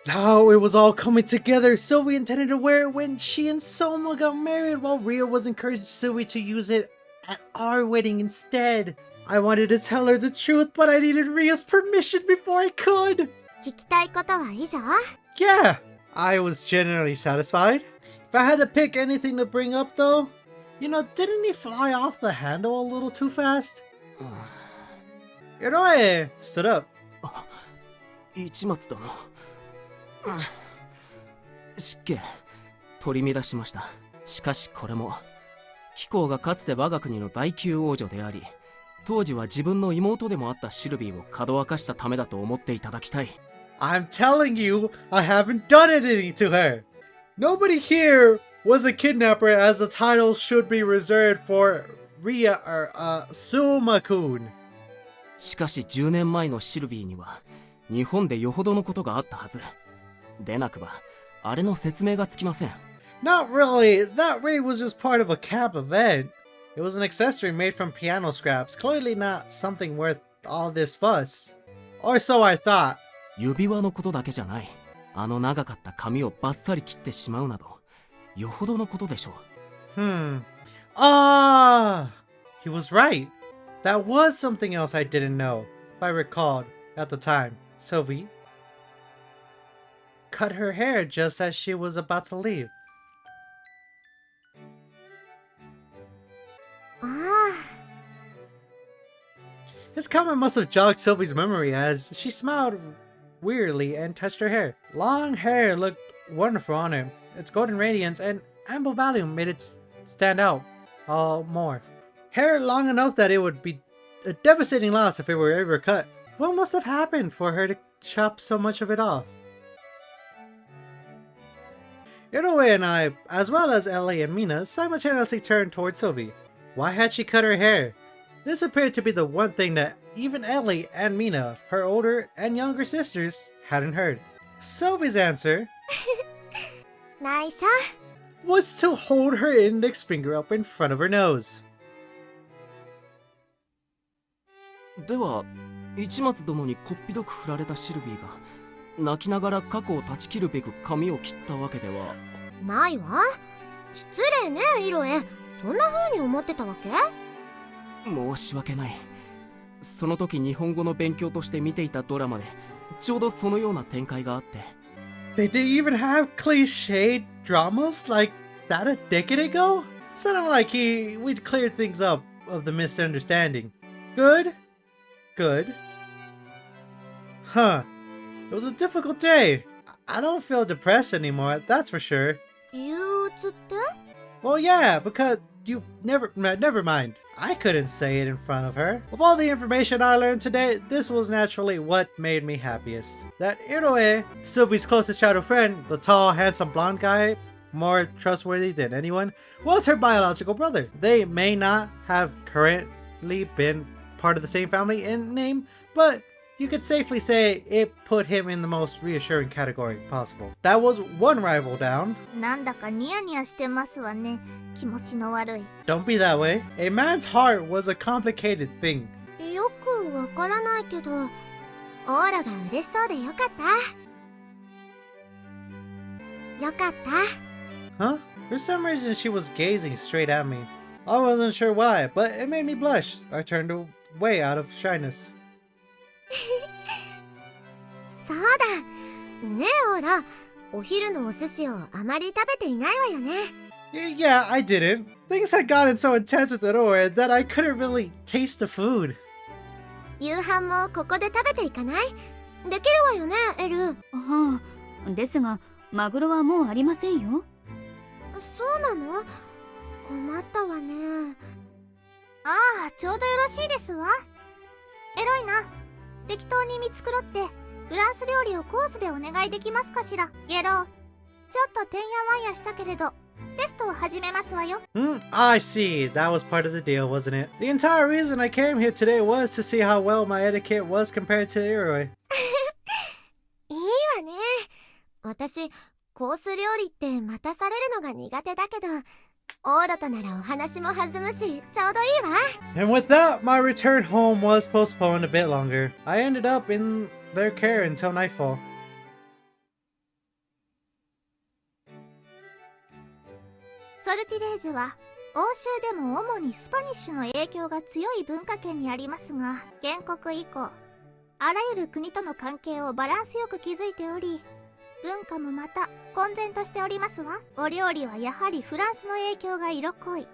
Now it was all coming together. Sylvie intended to wear it when she and Soma got married, while Rio was encouraging Sylvie to use it at our wedding instead. I wanted to tell her the truth, but I needed Rio's permission before I could. 聞きたいことは以上？ Yeah, I was generally satisfied. If I had to pick anything to bring up though, you know, didn't he fly off the handle a little too fast? Inoue stood up. 市松殿。失敬、取り乱しました。しかしこれも、貴公がかつて我が国の第9王女であり、当時は自分の妹でもあったシルビーをかどわかしたためだと思っていただきたい。I'm telling you, I haven't done anything to her. Nobody here was a kidnapper, as the title should be reserved for Ria or Suma-kun. しかし10年前のシルビーには、日本でよほどのことがあったはず。でなくば、あれの説明がつきません。Not really. That ring was just part of a camp event. It was an accessory made from piano scraps, clearly not something worth all this fuss. Or so I thought. 指輪のことだけじゃない。あの長かった髪をバッサリ切ってしまうなど、よほどのことでしょう。Ah, he was right. That was something else I didn't know, if I recalled, at the time. Sylvie cut her hair just as she was about to leave. ああ。 His comment must have jogged Sylvie's memory as she smiled weirdly and touched her hair. Long hair looked wonderful on her. Its golden radiance and ample volume made it stand out all more. Hair long enough that it would be a devastating loss if it were ever cut. What must have happened for her to chop so much of it off? Inoue and I, as well as Ellie and Mina, simultaneously turned towards Sylvie. Why had she cut her hair? This appeared to be the one thing that even Ellie and Mina, her older and younger sisters, hadn't heard. Sylvie's answer 内緒。 was to hold her index finger up in front of her nose. では、市松殿にこっぴどく振られたシルビーが、泣きながら過去を断ち切るべく髪を切ったわけでは。ないわ。失礼ね、イロエ。そんな風に思ってたわけ？申し訳ない。その時日本語の勉強として見ていたドラマで、ちょうどそのような展開があって。Did they even have cliched dramas like that a decade ago? Sounded like we'd clear things up of the misunderstanding. Good? Good. Huh. It was a difficult day. I don't feel depressed anymore, that's for sure. 憂鬱って？ Well, yeah, because you've never mind. I couldn't say it in front of her. Of all the information I learned today, this was naturally what made me happiest. That Inoue, Sylvie's closest childhood friend, the tall, handsome blonde guy, more trustworthy than anyone, was her biological brother. They may not have currently been part of the same family in name, but you could safely say it put him in the most reassuring category possible. That was one rival down. なんだかニヤニヤしてますわね。気持ちの悪い。 Don't be that way. A man's heart was a complicated thing. よくわからないけど、オーラが嬉しそうでよかった。よかった。 Huh? For some reason she was gazing straight at me. I wasn't sure why, but it made me blush. I turned away out of shyness. そうだ。ねえオーラ、お昼のお寿司をあまり食べていないわよね。Yeah, I didn't. Things had gotten so intense with Aurora that I couldn't really taste the food. 夕飯もここで食べていかない？できるわよね、エル。はあ、ですがマグロはもうありませんよ。そうなの？困ったわね。ああ、ちょうどよろしいですわ。エロいな。適当に見繕ってフランス料理をコースでお願いできますかしら。ゲロ。ちょっとてんやわんやしたけれどテストを始めますわよ。I see. That was part of the deal, wasn't it? The entire reason I came here today was to see how well my etiquette was compared to Iroi. いいわね。私、コース料理って待たされるのが苦手だけど、オーロとならお話も弾むし、ちょうどいいわ。And with that, my return home was postponed a bit longer. I ended up in their care until nightfall. ソルティレージュは欧州でも主にスパニッシュの影響が強い文化圏にありますが、建国以降あらゆる国との関係をバランスよく築いており、文化もまた混然としておりますわ。お料理はやはりフランスの影響が色濃い。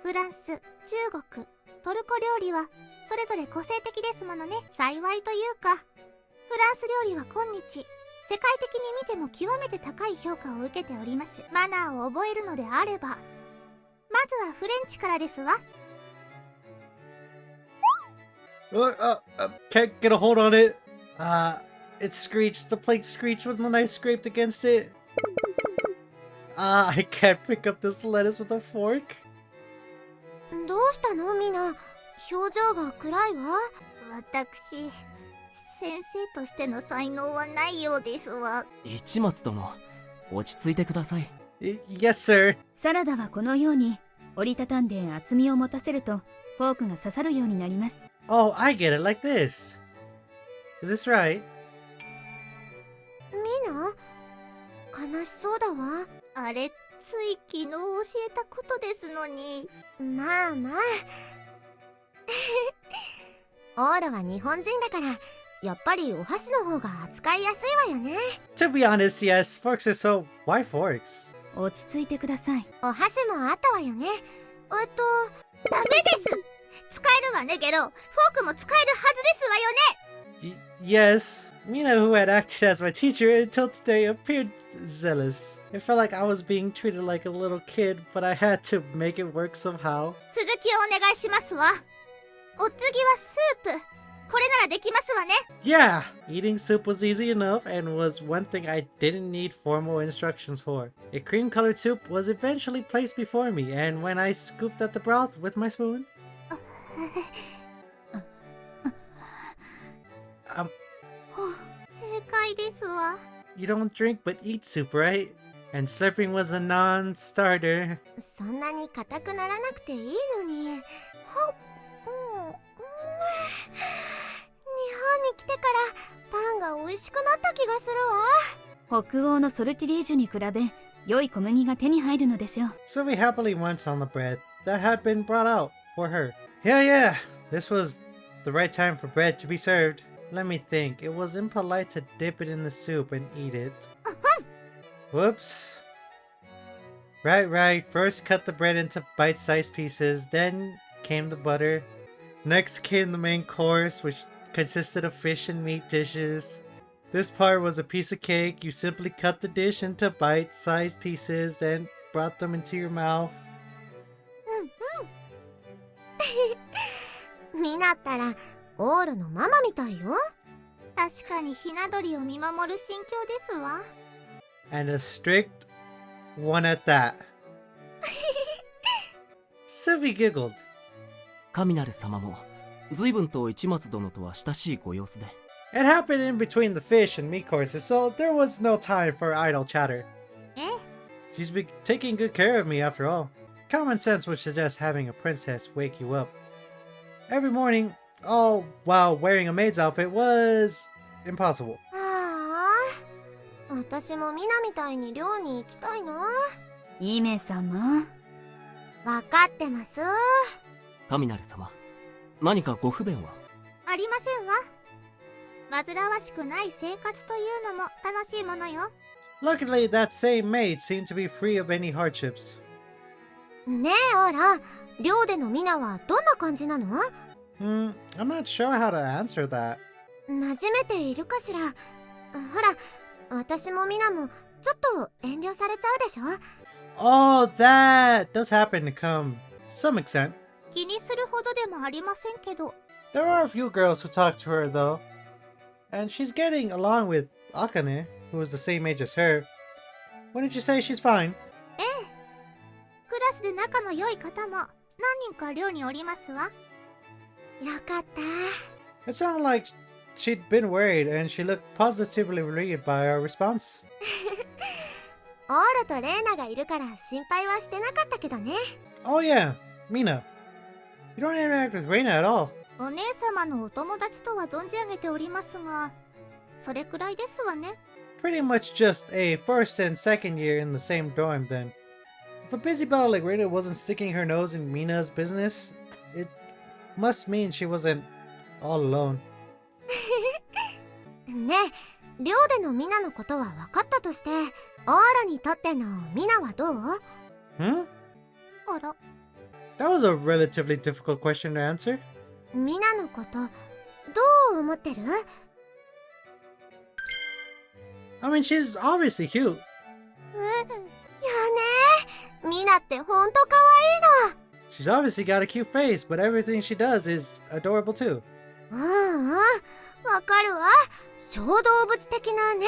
フランス、中国、トルコ料理はそれぞれ個性的ですものね。幸いというか、フランス料理は今日世界的に見ても極めて高い評価を受けております。マナーを覚えるのであれば、まずはフレンチからですわ。Can't get a hold on it. It screeched. The plate screeched when the knife scraped against it. I can't pick up this lettuce with a fork. どうしたのミナ？表情が暗いわ。私、先生としての才能はないようですわ。市松殿、落ち着いてください。Yes, sir. サラダはこのように折りたたんで厚みを持たせるとフォークが刺さるようになります。Oh, I get it like this. Is this right? ミナ？悲しそうだわ。あれ、つい昨日教えたことですのに。まあまあ。オーロは日本人だから、やっぱりお箸の方が扱いやすいわよね。To be honest, yes. Forks are so... Why forks? 落ち着いてください。お箸もあったわよね。ダメです。使えるわね、ゲロ。フォークも使えるはずですわよね。Yes. Mina, who had acted as my teacher until today, appeared zealous. It felt like I was being treated like a little kid, but I had to make it work somehow. 続きをお願いしますわ。お次はスープ。これならできますわね。Yeah! Eating soup was easy enough and was one thing I didn't need formal instructions for. A cream-colored soup was eventually placed before me, and when I scooped at the broth with my spoon... 正解ですわ。You don't drink but eat soup, right? And slurping was a non-starter. そんなに硬くならなくていいのに。日本に来てからパンが美味しくなった気がするわ。北欧のソルティリージュに比べ良い小麦が手に入るのでしょう。So we happily munched on the bread that had been brought out for her. Yeah, this was the right time for bread to be served. Let me think. It was impolite to dip it in the soup and eat it. Whoops. Right. First cut the bread into bite-sized pieces, then came the butter. Next came the main course, which consisted of fish and meat dishes. This part was a piece of cake. You simply cut the dish into bite-sized pieces, then brought them into your mouth. ミナったらオールのママみたいよ。確かにひな鳥を見守る心境ですわ。And a strict one at that. Sylvie giggled. 神なる様も随分と市松殿とは親しいご様子で。It happened in between the fish and meat courses, so there was no time for idle chatter. え？ She's been taking good care of me after all. Common sense would suggest having a princess wake you up every morning, all while wearing a maid's outfit, was impossible. 私もミナみたいに寮に行きたいな。姫様。わかってます。神なる様、何かご不便は？ありませんわ。煩わしくない生活というのも楽しいものよ。Luckily, that same maid seemed to be free of any hardships. ねえオーラ、寮でのミナはどんな感じなの？ I'm not sure how to answer that. 馴染めているかしら。ほら、私もミナもちょっと遠慮されちゃうでしょ。 Oh, that does happen to come some extent. 気にするほどでもありませんけど。 There are a few girls who talk to her though, and she's getting along with Akane, who is the same age as her. Wouldn't you say she's fine? ええ。クラスで仲の良い方も何人か寮におりますわ。よかった。 It sounded like she'd been worried, and she looked positively relieved by our response. オーラとレイナがいるから心配はしてなかったけどね。 Oh yeah, Mina. You don't interact with Reina at all. お姉様のお友達とは存じ上げておりますが、それくらいですわね。 Pretty much just a first and second year in the same dorm then. If a busybody like Reina wasn't sticking her nose in Mina's business, it must mean she wasn't all alone. ねえ、寮でのミナのことは分かったとして、オーラにとってのミナはどう？ Hmm? あら、 That was a relatively difficult question to answer. ミナのことどう思ってる？ I mean, she's obviously cute. よねえ、ミナってほんと可愛いの。 She's obviously got a cute face, but everything she does is adorable too. わかるわ。小動物的なね。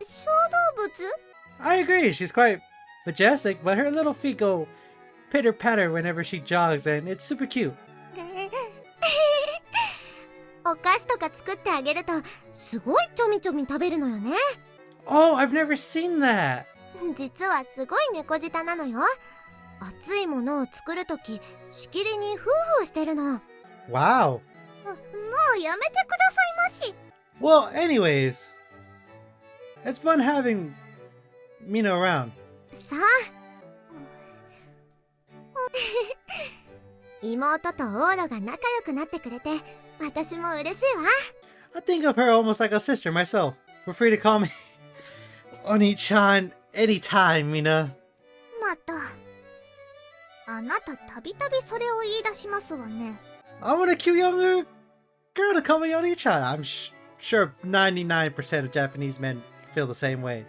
小動物？ I agree, she's quite majestic, but her little feet go pitter-patter whenever she jogs, and it's super cute. お菓子とか作ってあげるとすごいちょみちょみ食べるのよね。 Oh, I've never seen that. 実はすごい猫舌なのよ。熱いものを作るときしきりにフーフーしてるの。 Wow. もうやめてくださいまし。 Well, anyways, it's fun having Mina around. さあ。妹とオーロが仲良くなってくれて私も嬉しいわ。 I think of her almost like a sister myself. Feel free to call me Oni-chan anytime, Mina. またあなたたびたびそれを言い出しますわね。 I want a cute younger girl to call me Oni-chan. I'm sure 99% of Japanese men feel the same way.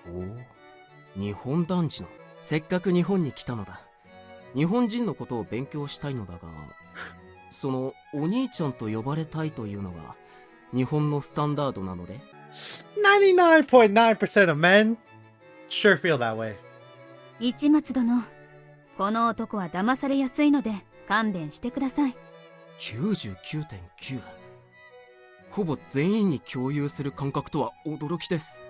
おお、日本男児の。せっかく日本に来たのだ。日本人のことを勉強したいのだが、そのお兄ちゃんと呼ばれたいというのが日本のスタンダードなので。 99.9% of men sure feel that way. 市松殿、この男は騙されやすいので勘弁してください。 99.9 ほぼ全員に共有する感覚とは驚きです。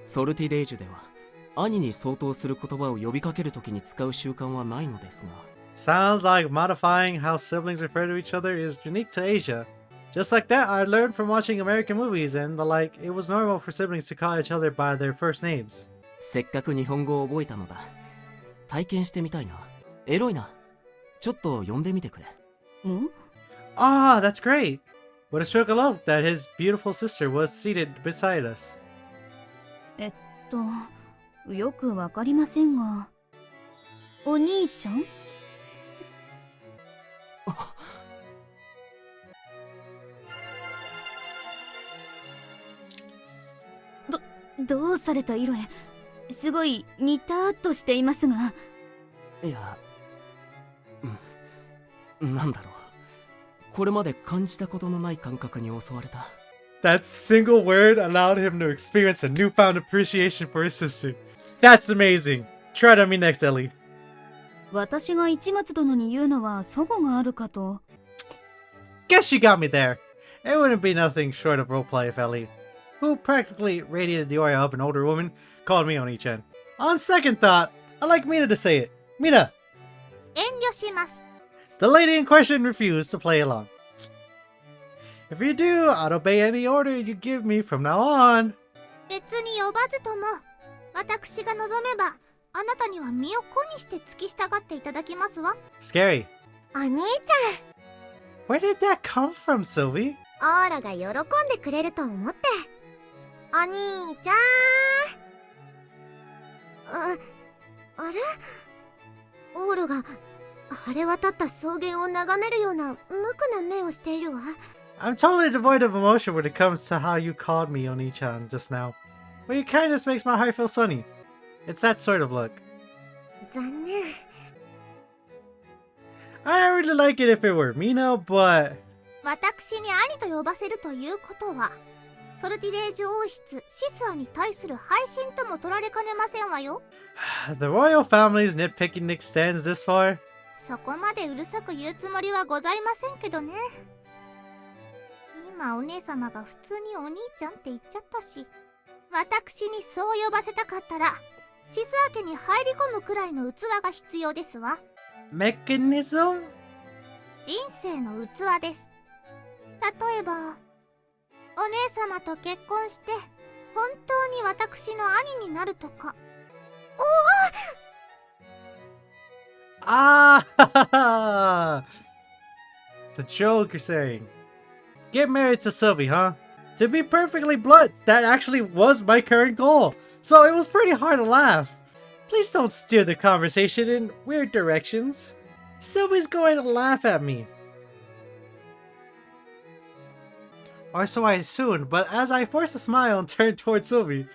ソルティレイジュでは兄に相当する言葉を呼びかけるときに使う習慣はないのですが。 Sounds like modifying how siblings refer to each other is unique to Asia. Just like that, I learned from watching American movies and the like, it was normal for siblings to call each other by their first names. せっかく日本語を覚えたのだ。体験してみたいな。エロいな。ちょっと呼んでみてくれ。ん？ Ah, that's great. What a stroke of love that his beautiful sister was seated beside us. よくわかりませんが、お兄ちゃん？どうされた色へ、すごいニターっとしていますが。いや、なんだろう。これまで感じたことのない感覚に襲われた。That single word allowed him to experience a newfound appreciation for his sister. That's amazing. Try it on me next, Ellie. 私が市松殿に言うのは齟齬があるかと。 Guess you got me there. It wouldn't be nothing short of roleplay if Ellie, who practically radiated the aura of an older woman, called me Oni-chan. On second thought, I'd like Mina to say it. Mina! 遠慮します。 The lady in question refused to play along. If you do, I'll obey any order you give me from now on. 別に呼ばずとも私が望めばあなたには身を粉にして付き従っていただきますわ。 Scary. お兄ち Where did that come from, Sylvie? ゃん、オーラが喜んでくれると思って。お兄ちゃん。あれオールが晴れ渡った草原を眺めるような無垢な目をしているわ。I'm totally devoid of emotion when it comes to how you called me Oni-chan just now. But your kindness makes my heart feel sunny. It's that sort of look. 残念。I really like it if it were Mina, but... 私に兄と呼ばせるということは、ソルティレージ王室シスアに対する配信とも取られかねませんわよ。The royal family's nitpicking extends this far? そこまでうるさく言うつもりはございませんけどね。今お姉様が普通にお兄ちゃんって言っちゃったし、私にそう呼ばせたかったらシスア家に入り込むくらいの器が必要ですわ。Mechanism? 人生の器です。例えばお姉様と結婚して本当に私の兄になるとか。Ah! It's a joke, you're saying. Get married to Sylvie, huh? To be perfectly blunt, that actually was my current goal. So it was pretty hard to laugh. Please don't steer the conversation in weird directions. Sylvie's going to laugh at me. Or so I assumed, but as I forced a smile and turned towards Sylvie.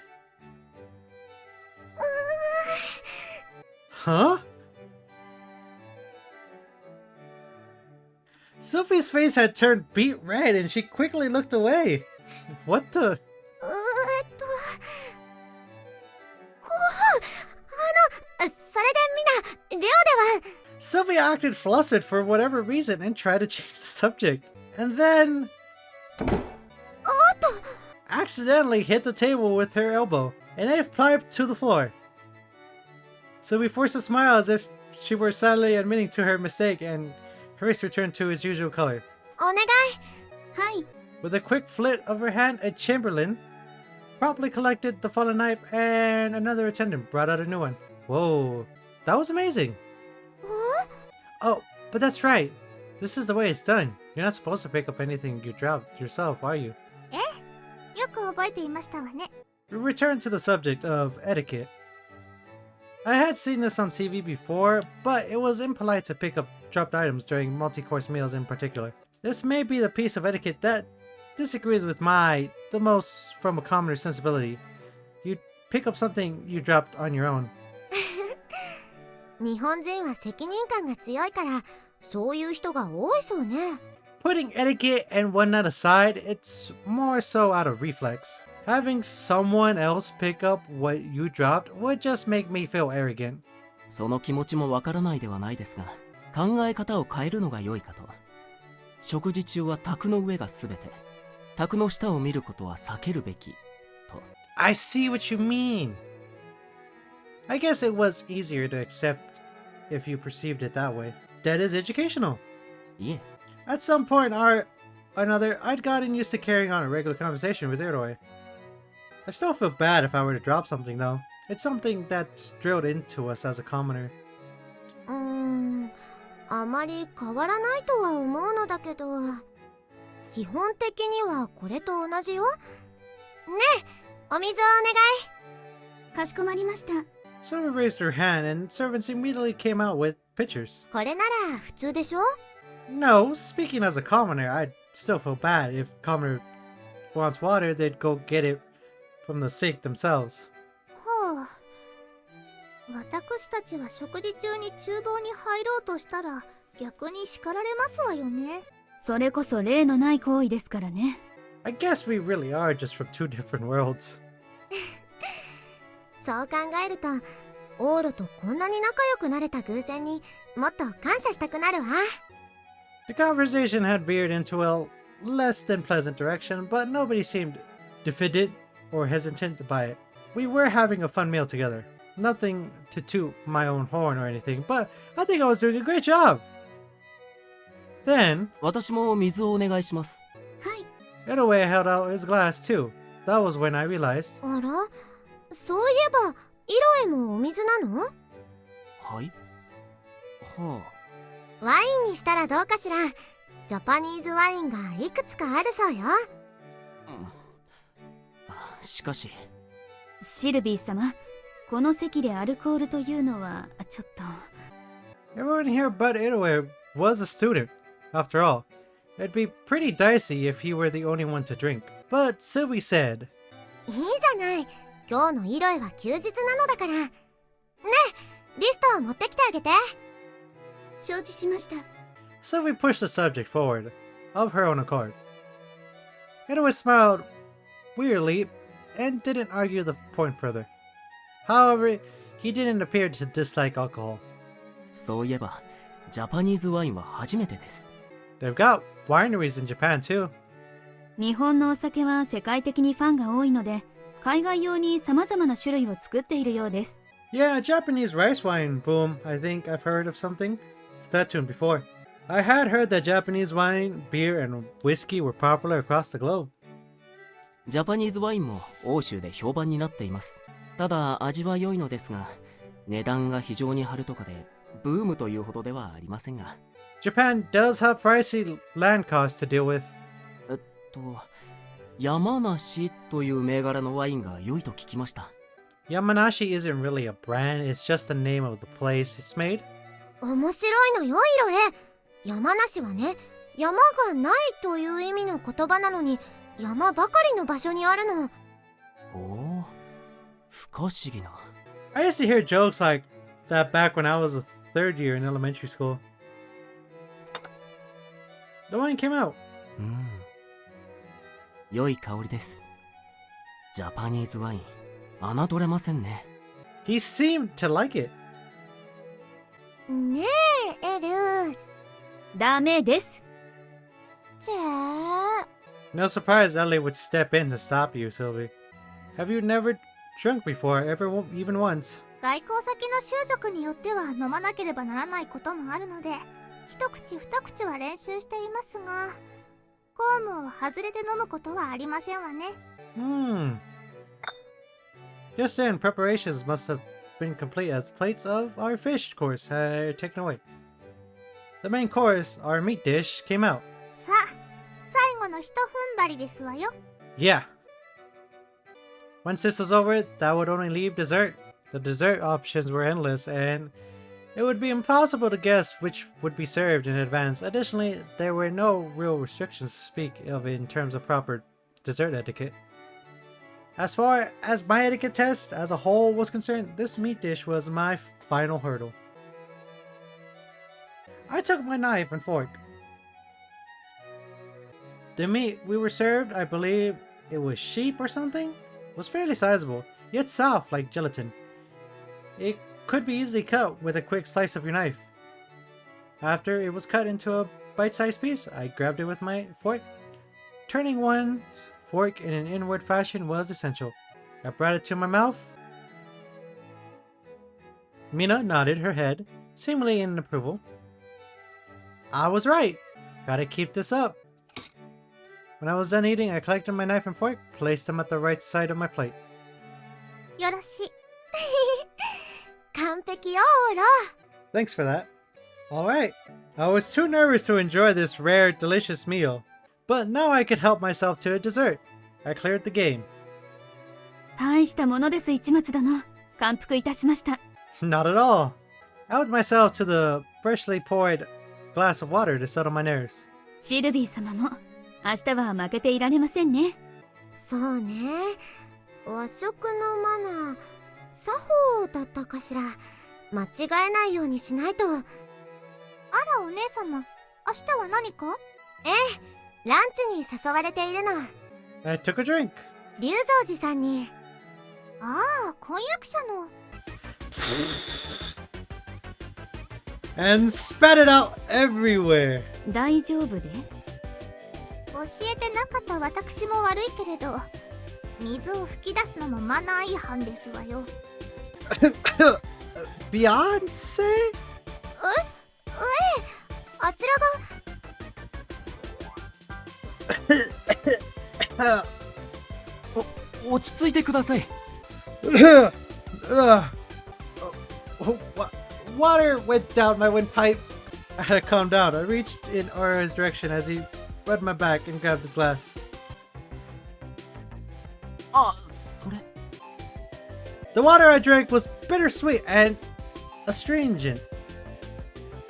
Huh? Sylvie's face had turned beet red and she quickly looked away. What the? Sylvia acted flustered for whatever reason and tried to change the subject. And then... accidentally hit the table with her elbow and it plunged to the floor. Sylvie forced a smile as if she were silently admitting to her mistake and her face returned to its usual color. With a quick flit of her hand, a chamberlain promptly collected the fallen knife and another attendant brought out a new one. Whoa, that was amazing. Oh, but that's right. This is the way it's done. You're not supposed to pick up anything you dropped yourself, are you? We return to the subject of etiquette. I had seen this on TV before, but it was impolite to pick up dropped items during multi-course meals in particular. This may be the piece of etiquette that disagrees with the most from a commoner's sensibility. You pick up something you dropped on your own. 日本人は責任感が強いからそういう人が多いそうね。Putting etiquette and whatnot aside, it's more so out of reflex. Having someone else pick up what you dropped would just make me feel arrogant. その気持ちもわからないではないですが、考え方を変えるのが良いかと。食事中は卓の上が全て、卓の下を見ることは避けるべきと。I see what you mean. I guess it was easier to accept if you perceived it that way. That is educational. いえ。 At some point or another, I'd gotten used to carrying on a regular conversation with Iroi. I still feel bad if I were to drop something though. It's something that's drilled into us as a commoner. あまり変わらないとは思うのだけど、基本的にはこれと同じよ。ねえ、お水をお願い。かしこまりました。Someone raised her hand and servants immediately came out with pitchers. これなら普通でしょ? No, speaking as a commoner, I'd still feel bad. If commoner wants water, they'd go get it from the sink themselves. はあ。私たちは食事中に厨房に入ろうとしたら逆に叱られますわよね。それこそ例のない行為ですからね。I guess we really are just from two different worlds. そう考えると、オーロとこんなに仲良くなれた偶然にもっと感謝したくなるわ。The conversation had veered into a less than pleasant direction, but nobody seemed diffident or hesitant by it. We were having a fun meal together. Nothing to toot my own horn or anything, but I think I was doing a great job. Then, 私も水をお願いします。はい。 Inoue held out his glass too. That was when I realized. あら、そういえば、イロエもお水なの？はい。はワインにしたらどうかしら。ジャパニーズワインがいくつかあるそうよ。あ。しかし。シルビー様、この席でアルコールというのはちょっと。 Everyone here but Inoue was a student. After all, it'd be pretty dicey if he were the only one to drink. But Sylvie said, いいじゃない。今日のイロエは休日なのだから。ねえ、リストを持ってきてあげて。承知しました。 Sylvie pushed the subject forward, of her own accord. Inoue smiled weirdly and didn't argue the point further. However, he didn't appear to dislike alcohol. そういえば、ジャパニーズワインは初めてです。They've got wineries in Japan too. 日本のお酒は世界的にファンが多いので、海外用に様々な種類を作っているようです。 Yeah, Japanese rice wine boom. I think I've heard of something to that tune before. I had heard that Japanese wine, beer, and whiskey were popular across the globe. ジャパニーズワインも欧州で評判になっています。ただ味は良いのですが、値段が非常に張るとかでブームというほどではありませんが。Japan does have pricey land costs to deal with. 山梨という銘柄のワインが良いと聞きました。Yamanashi isn't really a brand, it's just the name of the place it's made. 面白いのよ、イロエ。山梨はね、山がないという意味の言葉なのに、山ばかりの場所にあるの。おお、不可思議な。I used to hear jokes like that back when I was a third year in elementary school. The wine came out. 良い香りです。ジャパニーズワイン、侮れませんね。He seemed to like it. ねえ、エル。ダメです。じゃあ。 No surprise Ellie would step in to stop you, Sylvie. Have you never drunk before, even once? 外交先の習俗によっては飲まなければならないこともあるので、一口二口は練習していますが、公務を外れて飲むことはありませんわね。Just then, preparations must have been complete as plates of our fish course had taken away. The main course, our meat dish, came out. さあ、最後の一踏ん張りですわよ。Yeah. Once this was over, that would only leave dessert. The dessert options were endless, and it would be impossible to guess which would be served in advance. Additionally, there were no real restrictions to speak of in terms of proper dessert etiquette. As far as my etiquette test as a whole was concerned, this meat dish was my final hurdle. I took my knife and fork. The meat we were served, I believe it was sheep or something, was fairly sizable, yet soft like gelatin. It could be easily cut with a quick slice of your knife. After it was cut into a bite-sized piece, I grabbed it with my fork. Turning one's fork in an inward fashion was essential. I brought it to my mouth. Mina nodded her head, seemingly in approval. I was right. Gotta keep this up. When I was done eating, I collected my knife and fork, placed them at the right side of my plate. よろしい。完璧よ、オーロ。 Thanks for that. Alright, I was too nervous to enjoy this rare, delicious meal, but now I could help myself to a dessert. I cleared the game. 大したものです、市松殿。感服いたしました。 Not at all. I helped myself to the freshly poured glass of water to settle my nerves. シルビー様も明日は負けていられませんね。そうね。和食のマナー、作法だったかしら。間違えないようにしないと。あら、お姉様、明日は何か？ええ、ランチに誘われているの。I took a drink. 龍蔵寺さんに。ああ、婚約者の。And spat it out everywhere. 大丈夫で？教えてなかった私も悪いけれど、水を吹き出すのもマナー違反ですわよ。Beyonce? あちらが。落ち着いてください。Water went down my windpipe. I had to calm down. I reached in Aura's direction as he rubbed my back and grabbed his glass. あ、それ。 The water I drank was bittersweet and astringent.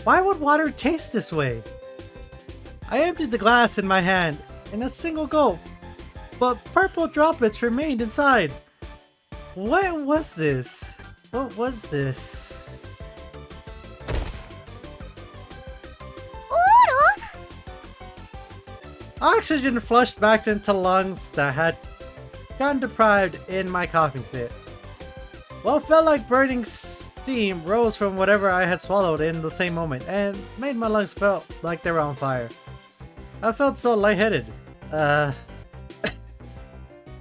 Why would water taste this way? I emptied the glass in my hand in a single gulp, but purple droplets remained inside. What was this? What was this? Oxygen flushed back into lungs that had gotten deprived in my coughing fit. What felt like burning steam rose from whatever I had swallowed in the same moment and made my lungs feel like they were on fire. I felt so lightheaded.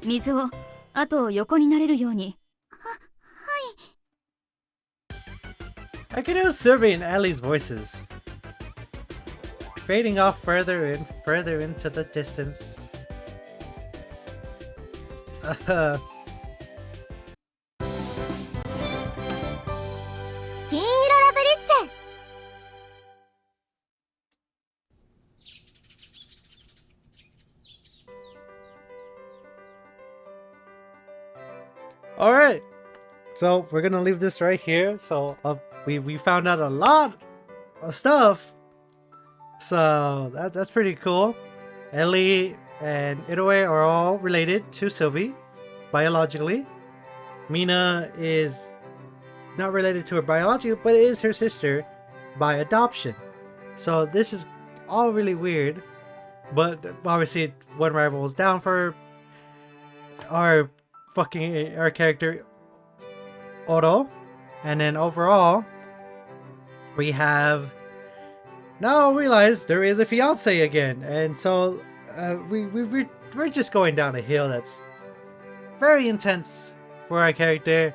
水をあと横になれるように。 I could hear Sylvie and Ellie's voices, fading off further and further into the distance. 金色ラブリッチェ。 Alright, so we're gonna leave this right here. So we found out a lot of stuff. So that's pretty cool. Ellie and Itoe are all related to Sylvie biologically. Mina is not related to her biologically, but is her sister by adoption. So this is all really weird. But obviously one rival is down for our character Oro. And then overall we have now realized there is a fiance again, and so we're just going down a hill that's very intense for our character.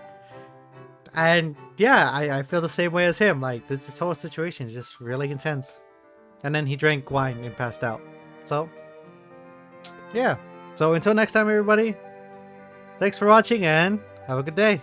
And yeah, I feel the same way as him. Like this whole situation is just really intense. And then he drank wine and passed out. So yeah, so until next time everybody, thanks for watching and have a good day.